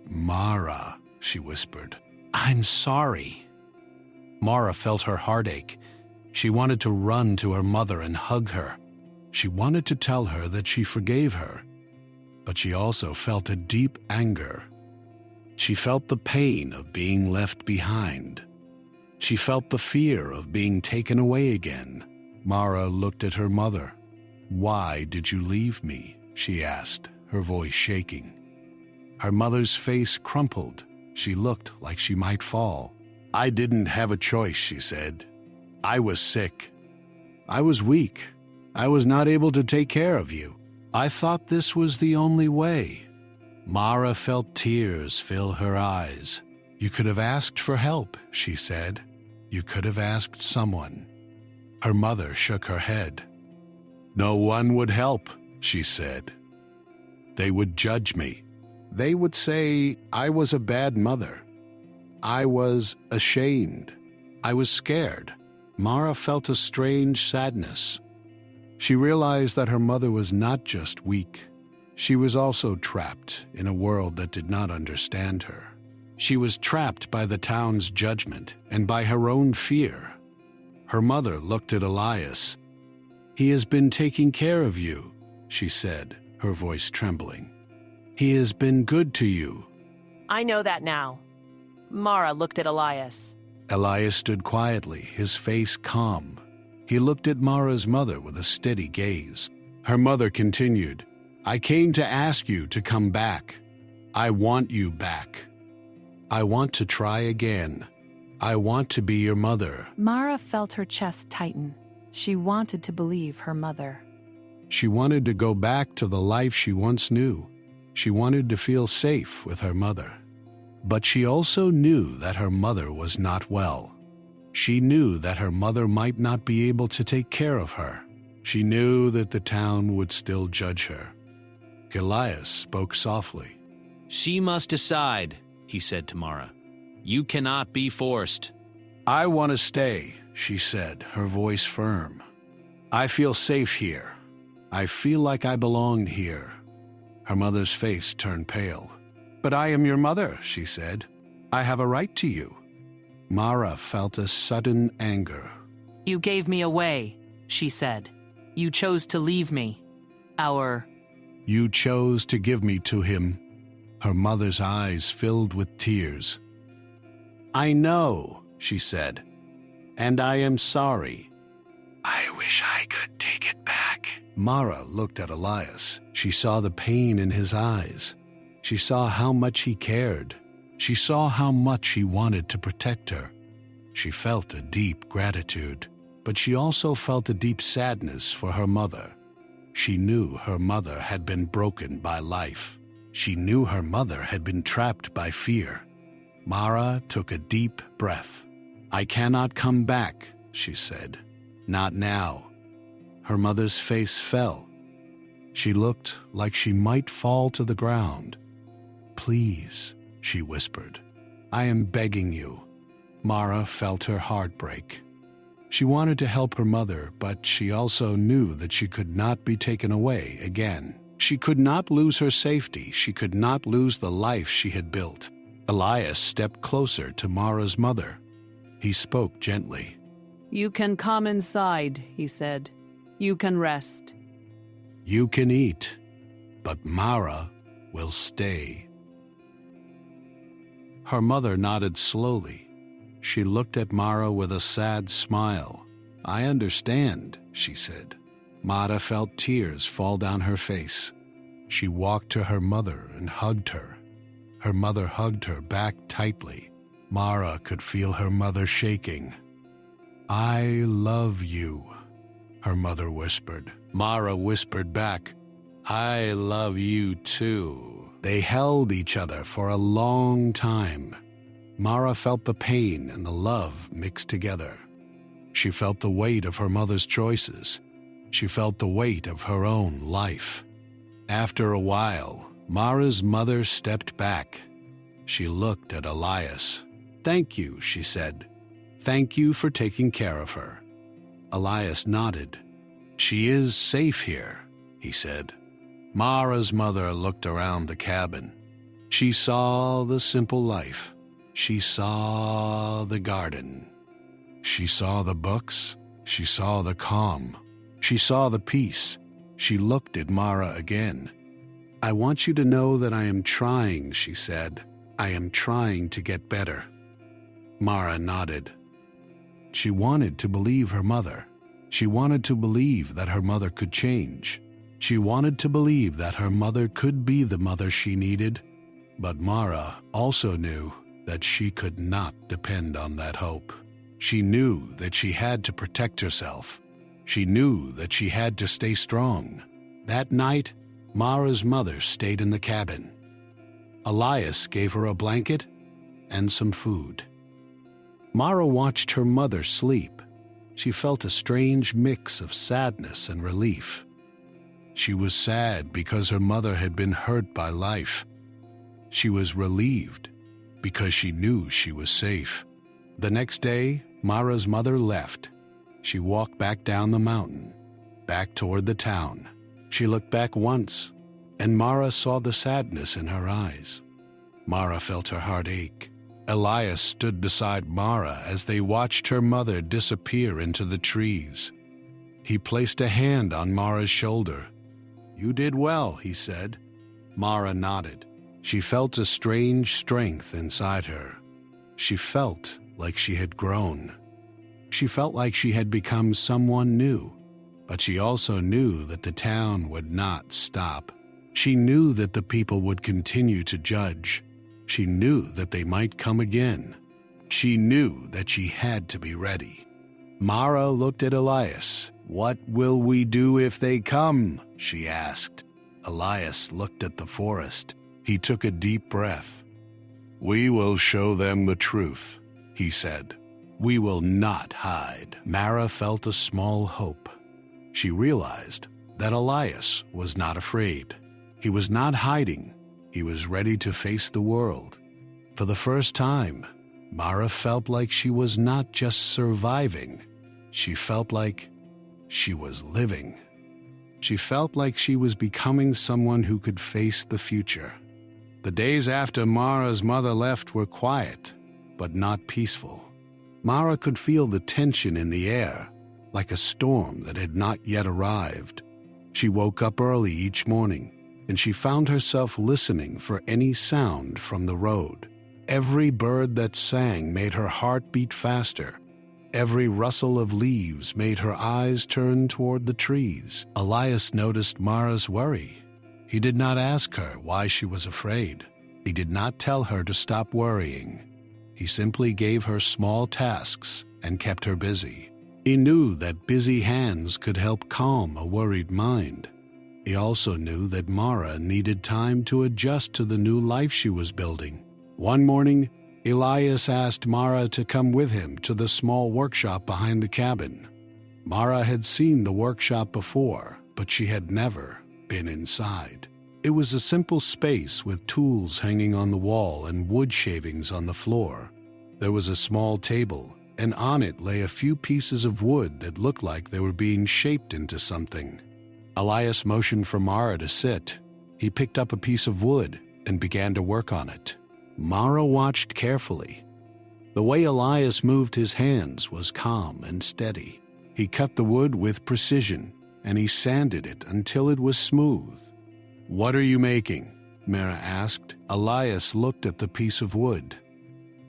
"Mara," she whispered, "I'm sorry." Mara felt her heartache. She wanted to run to her mother and hug her. She wanted to tell her that she forgave her, but she also felt a deep anger. She felt the pain of being left behind. She felt the fear of being taken away again. Mara looked at her mother. "Why did you leave me?" she asked, her voice shaking. Her mother's face crumpled. She looked like she might fall. "I didn't have a choice," she said. "I was sick. I was weak. I was not able to take care of you. I thought this was the only way." Mara felt tears fill her eyes. "You could have asked for help," she said. "You could have asked someone." Her mother shook her head. "No one would help," she said. "They would judge me. They would say I was a bad mother. I was ashamed. I was scared." Mara felt a strange sadness. She realized that her mother was not just weak. She was also trapped in a world that did not understand her. She was trapped by the town's judgment and by her own fear. Her mother looked at Elias. "He has been taking care of you," she said, her voice trembling. "He has been good to you." I know that now. Mara looked at Elias. Elias stood quietly, his face calm. He looked at Mara's mother with a steady gaze. Her mother continued, "I came to ask you to come back. I want you back. I want to try again. I want to be your mother." Mara felt her chest tighten. She wanted to believe her mother. She wanted to go back to the life she once knew. She wanted to feel safe with her mother. But she also knew that her mother was not well. She knew that her mother might not be able to take care of her. She knew that the town would still judge her. Elias spoke softly. "She must decide," he said to Mara. "You cannot be forced." "I want to stay," she said, her voice firm. "I feel safe here. I feel like I belong here." Her mother's face turned pale. "But I am your mother," she said. "I have a right to you." Mara felt a sudden anger. "You gave me away," she said. "You chose to leave me. You chose to give me to him." Her mother's eyes filled with tears. "I know," she said, "and I am sorry. I wish I could take it back." Mara looked at Elias. She saw the pain in his eyes. She saw how much he cared. She saw how much he wanted to protect her. She felt a deep gratitude, but she also felt a deep sadness for her mother. She knew her mother had been broken by life. She knew her mother had been trapped by fear. Mara took a deep breath. "I cannot come back," she said. "Not now." Her mother's face fell. She looked like she might fall to the ground. "Please," she whispered. "I am begging you." Mara felt her heart break. She wanted to help her mother, but she also knew that she could not be taken away again. She could not lose her safety. She could not lose the life she had built. Elias stepped closer to Mara's mother. He spoke gently. You can come inside, he said. You can rest. You can eat, but Mara will stay. Her mother nodded slowly. She looked at Mara with a sad smile. I understand, she said. Mara felt tears fall down her face. She walked to her mother and hugged her. Her mother hugged her back tightly. Mara could feel her mother shaking. I love you, her mother whispered. Mara whispered back, I love you too. They held each other for a long time. Mara felt the pain and the love mixed together. She felt the weight of her mother's choices. She felt the weight of her own life. After a while, Mara's mother stepped back. She looked at Elias. Thank you, she said. Thank you for taking care of her. Elias nodded. She is safe here, he said. Mara's mother looked around the cabin. She saw the simple life. She saw the garden. She saw the books. She saw the calm. She saw the peace. She looked at Mara again. I want you to know that I am trying, she said. I am trying to get better. Mara nodded. She wanted to believe her mother. She wanted to believe that her mother could change. She wanted to believe that her mother could be the mother she needed. But Mara also knew that she could not depend on that hope. She knew that she had to protect herself. She knew that she had to stay strong. That night, Mara's mother stayed in the cabin. Elias gave her a blanket and some food. Mara watched her mother sleep. She felt a strange mix of sadness and relief. She was sad because her mother had been hurt by life. She was relieved because she knew she was safe. The next day, Mara's mother left. She walked back down the mountain, back toward the town. She looked back once, and Mara saw the sadness in her eyes. Mara felt her heart ache. Elias stood beside Mara as they watched her mother disappear into the trees. He placed a hand on Mara's shoulder. You did well, he said. Mara nodded. She felt a strange strength inside her. She felt like she had grown. She felt like she had become someone new, but she also knew that the town would not stop. She knew that the people would continue to judge. She knew that they might come again. She knew that she had to be ready. Mara looked at Elias. What will we do if they come? She asked. Elias looked at the forest. He took a deep breath. We will show them the truth, he said. We will not hide. Mara felt a small hope. She realized that Elias was not afraid. He was not hiding. He was ready to face the world. For the first time, Mara felt like she was not just surviving. She felt like she was living. She felt like she was becoming someone who could face the future. The days after Mara's mother left were quiet, but not peaceful. Mara could feel the tension in the air, like a storm that had not yet arrived. She woke up early each morning, and she found herself listening for any sound from the road. Every bird that sang made her heart beat faster. Every rustle of leaves made her eyes turn toward the trees. Elias noticed Mara's worry. He did not ask her why she was afraid. He did not tell her to stop worrying. He simply gave her small tasks and kept her busy. He knew that busy hands could help calm a worried mind. He also knew that Mara needed time to adjust to the new life she was building. One morning, Elias asked Mara to come with him to the small workshop behind the cabin. Mara had seen the workshop before, but she had never been inside. It was a simple space with tools hanging on the wall and wood shavings on the floor. There was a small table, and on it lay a few pieces of wood that looked like they were being shaped into something. Elias motioned for Mara to sit. He picked up a piece of wood and began to work on it. Mara watched carefully. The way Elias moved his hands was calm and steady. He cut the wood with precision, and he sanded it until it was smooth. "What are you making?" Mara asked. Elias looked at the piece of wood.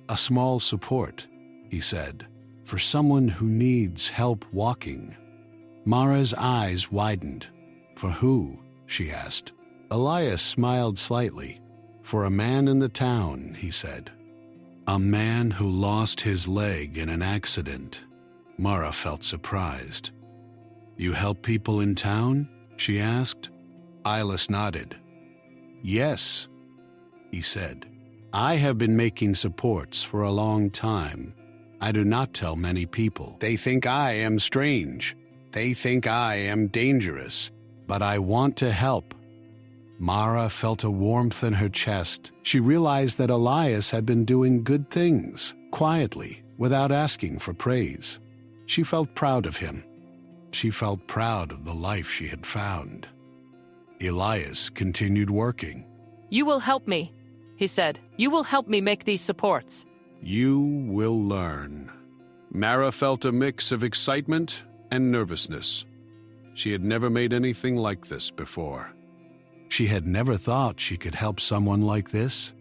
"A small support," he said, "for someone who needs help walking." Mara's eyes widened. "For who?" she asked. Elias smiled slightly. "For a man in the town," he said. "A man who lost his leg in an accident." Mara felt surprised. "You help people in town?" she asked. Elias nodded. "Yes," he said. "I have been making supports for a long time. I do not tell many people. They think I am strange. They think I am dangerous. But I want to help." Mara felt a warmth in her chest. She realized that Elias had been doing good things, quietly, without asking for praise. She felt proud of him. She felt proud of the life she had found. Elias continued working. "You will help me," he said. "You will help me make these supports." "You will learn." Mara felt a mix of excitement and nervousness. She had never made anything like this before. She had never thought she could help someone like this,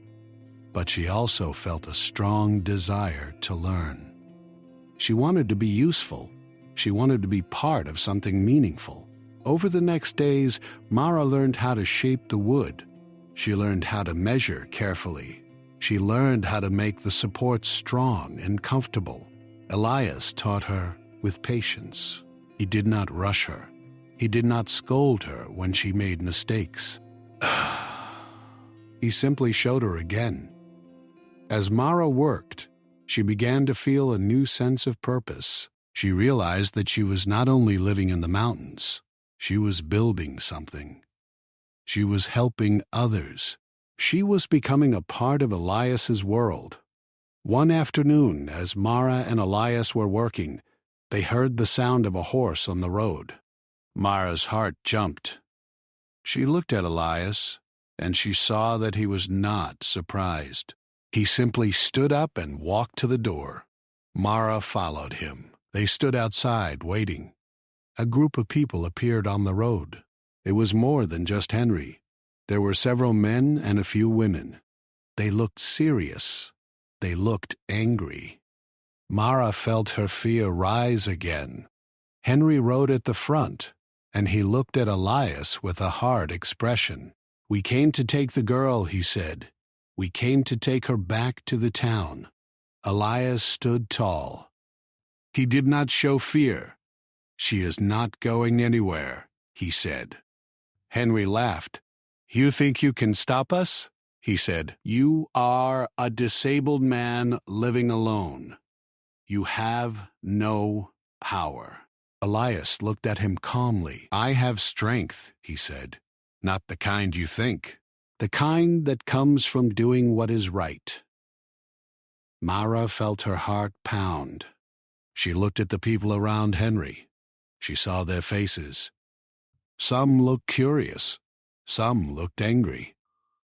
but she also felt a strong desire to learn. She wanted to be useful. She wanted to be part of something meaningful. Over the next days, Mara learned how to shape the wood. She learned how to measure carefully. She learned how to make the supports strong and comfortable. Elias taught her with patience. He did not rush her. He did not scold her when she made mistakes. He simply showed her again. As Mara worked, she began to feel a new sense of purpose. She realized that she was not only living in the mountains, she was building something. She was helping others. She was becoming a part of Elias's world. One afternoon, as Mara and Elias were working, they heard the sound of a horse on the road. Mara's heart jumped. She looked at Elias, and she saw that he was not surprised. He simply stood up and walked to the door. Mara followed him. They stood outside, waiting. A group of people appeared on the road. It was more than just Henry. There were several men and a few women. They looked serious. They looked angry. Mara felt her fear rise again. Henry rode at the front, and he looked at Elias with a hard expression. "We came to take the girl," he said. "We came to take her back to the town." Elias stood tall. He did not show fear. "She is not going anywhere," he said. Henry laughed. "You think you can stop us?" he said. "You are a disabled man living alone. You have no power." Elias looked at him calmly. "I have strength," he said. "Not the kind you think. The kind that comes from doing what is right." Mara felt her heart pound. She looked at the people around Henry. She saw their faces. Some looked curious. Some looked angry.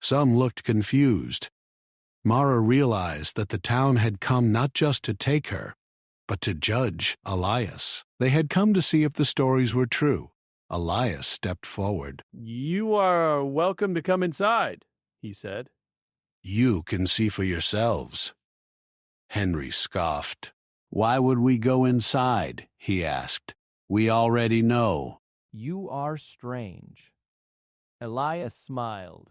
Some looked confused. Mara realized that the town had come not just to take her, but to judge Elias. They had come to see if the stories were true. Elias stepped forward. "You are welcome to come inside," he said. "You can see for yourselves." Henry scoffed. "Why would we go inside?" he asked. "We already know." You are strange. Elias smiled.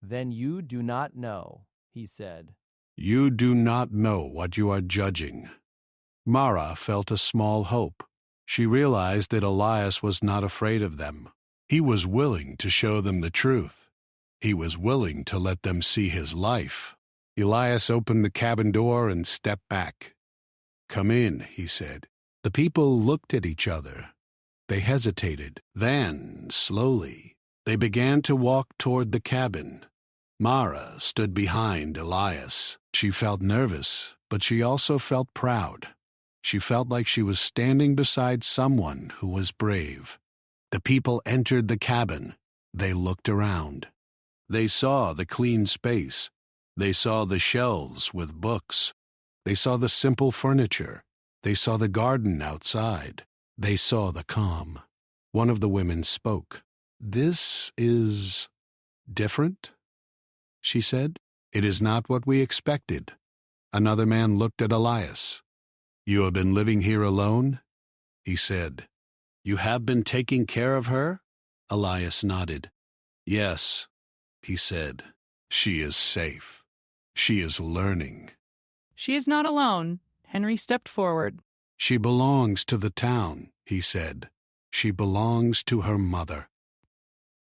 Then you do not know, he said. "You do not know what you are judging." Mara felt a small hope. She realized that Elias was not afraid of them. He was willing to show them the truth. He was willing to let them see his life. Elias opened the cabin door and stepped back. "Come in," he said. The people looked at each other. They hesitated. Then, slowly, they began to walk toward the cabin. Mara stood behind Elias. She felt nervous, but she also felt proud. She felt like she was standing beside someone who was brave. The people entered the cabin. They looked around. They saw the clean space. They saw the shelves with books. They saw the simple furniture. They saw the garden outside. They saw the calm. One of the women spoke. "This is different," she said. "It is not what we expected." Another man looked at Elias. "You have been living here alone?" he said. "You have been taking care of her?" Elias nodded. "Yes," he said. "She is safe. She is learning." She is not alone. Henry stepped forward. "She belongs to the town," he said. "She belongs to her mother."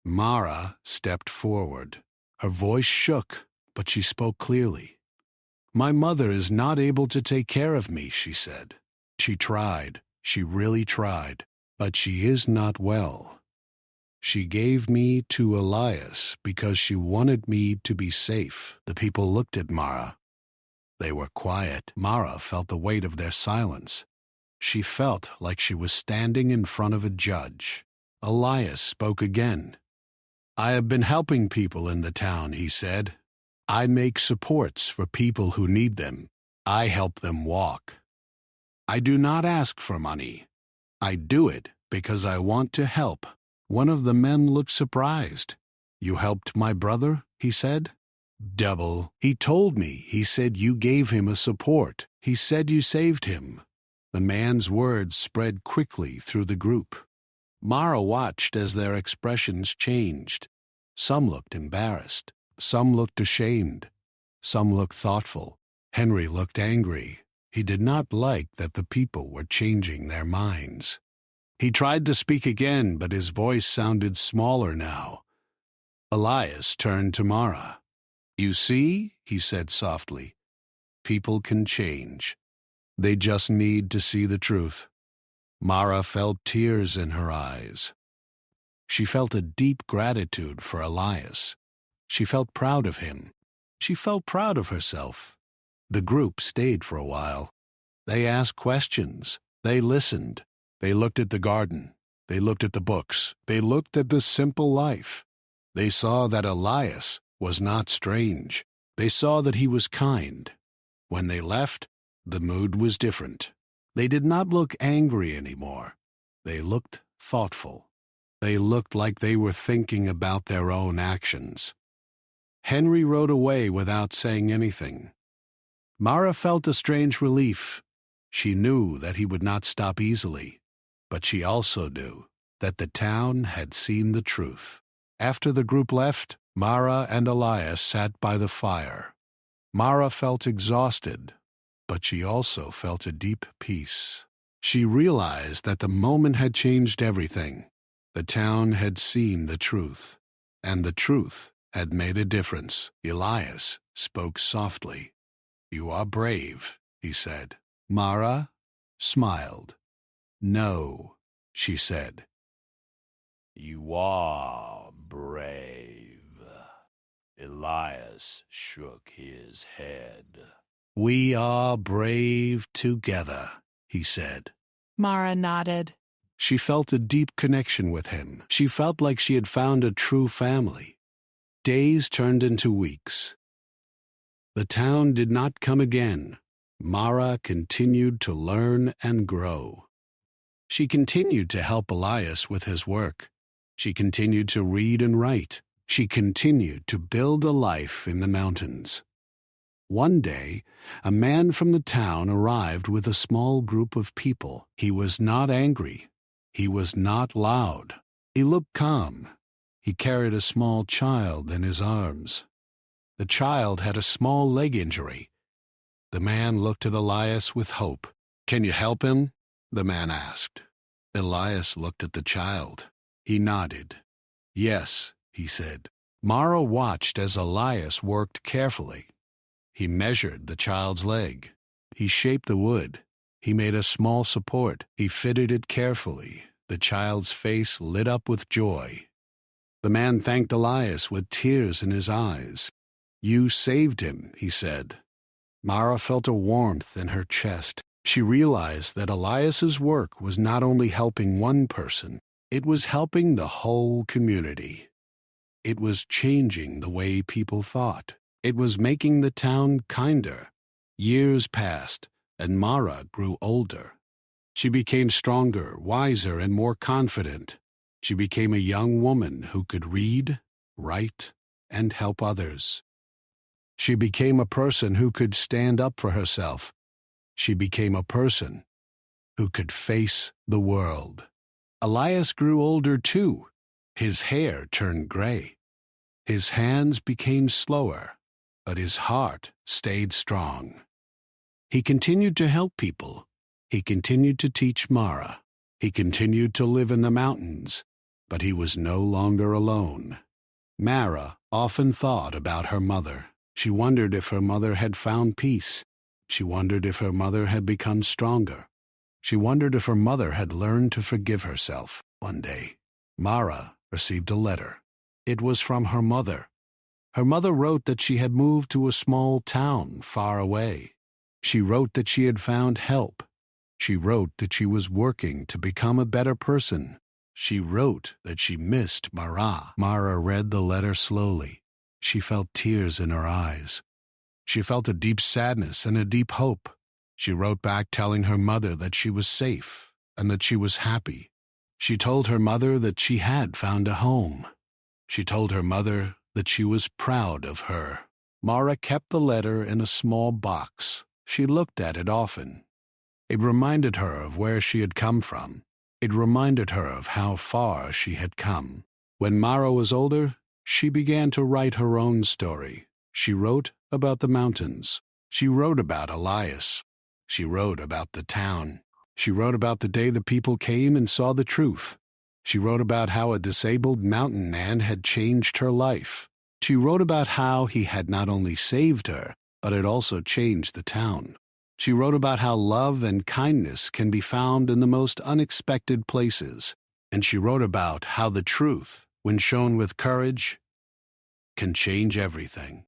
Mara stepped forward. Her voice shook, but she spoke clearly. "My mother is not able to take care of me," she said. "She tried. She really tried. But she is not well. She gave me to Elias because she wanted me to be safe." The people looked at Mara. They were quiet. Mara felt the weight of their silence. She felt like she was standing in front of a judge. Elias spoke again. "I have been helping people in the town," he said. "I make supports for people who need them. I help them walk. I do not ask for money. I do it because I want to help." One of the men looked surprised. "You helped my brother?" he said. "Devil, he told me. He said you gave him a support. He said you saved him." The man's words spread quickly through the group. Mara watched as their expressions changed. Some looked embarrassed. Some looked ashamed. Some looked thoughtful. Henry looked angry. He did not like that the people were changing their minds. He tried to speak again, but his voice sounded smaller now. Elias turned to Mara. "You see," he said softly, "people can change. They just need to see the truth." Mara felt tears in her eyes. She felt a deep gratitude for Elias. She felt proud of him. She felt proud of herself. The group stayed for a while. They asked questions. They listened. They looked at the garden. They looked at the books. They looked at the simple life. They saw that Elias was not strange. They saw that he was kind. When they left, the mood was different. They did not look angry anymore. They looked thoughtful. They looked like they were thinking about their own actions. Henry rode away without saying anything. Mara felt a strange relief. She knew that he would not stop easily, but she also knew that the town had seen the truth. After the group left, Mara and Elias sat by the fire. Mara felt exhausted, but she also felt a deep peace. She realized that the moment had changed everything. The town had seen the truth, and the truth had made a difference. Elias spoke softly. "You are brave," he said. Mara smiled. "No," she said. You are brave. Elias shook his head. "We are brave together," he said. Mara nodded. She felt a deep connection with him. She felt like she had found a true family. Days turned into weeks. The town did not come again. Mara continued to learn and grow. She continued to help Elias with his work. She continued to read and write. She continued to build a life in the mountains. One day, a man from the town arrived with a small group of people. He was not angry. He was not loud. He looked calm. He carried a small child in his arms. The child had a small leg injury. The man looked at Elias with hope. "Can you help him?" the man asked. Elias looked at the child. He nodded. "Yes," he said. Mara watched as Elias worked carefully. He measured the child's leg. He shaped the wood. He made a small support. He fitted it carefully. The child's face lit up with joy. The man thanked Elias with tears in his eyes. "You saved him," he said. Mara felt a warmth in her chest. She realized that Elias's work was not only helping one person, it was helping the whole community. It was changing the way people thought. It was making the town kinder. Years passed, and Mara grew older. She became stronger, wiser, and more confident. She became a young woman who could read, write, and help others. She became a person who could stand up for herself. She became a person who could face the world. Elias grew older too. His hair turned gray. His hands became slower, but his heart stayed strong. He continued to help people. He continued to teach Mara. He continued to live in the mountains, but he was no longer alone. Mara often thought about her mother. She wondered if her mother had found peace. She wondered if her mother had become stronger. She wondered if her mother had learned to forgive herself. One day, Mara received a letter. It was from her mother. Her mother wrote that she had moved to a small town far away. She wrote that she had found help. She wrote that she was working to become a better person. She wrote that she missed Mara. Mara read the letter slowly. She felt tears in her eyes. She felt a deep sadness and a deep hope. She wrote back telling her mother that she was safe and that she was happy. She told her mother that she had found a home. She told her mother that she was proud of her. Mara kept the letter in a small box. She looked at it often. It reminded her of where she had come from. It reminded her of how far she had come. When Mara was older, she began to write her own story. She wrote about the mountains. She wrote about Elias. She wrote about the town. She wrote about the day the people came and saw the truth. She wrote about how a disabled mountain man had changed her life. She wrote about how he had not only saved her, but had also changed the town. She wrote about how love and kindness can be found in the most unexpected places. And she wrote about how the truth, when shown with courage, can change everything.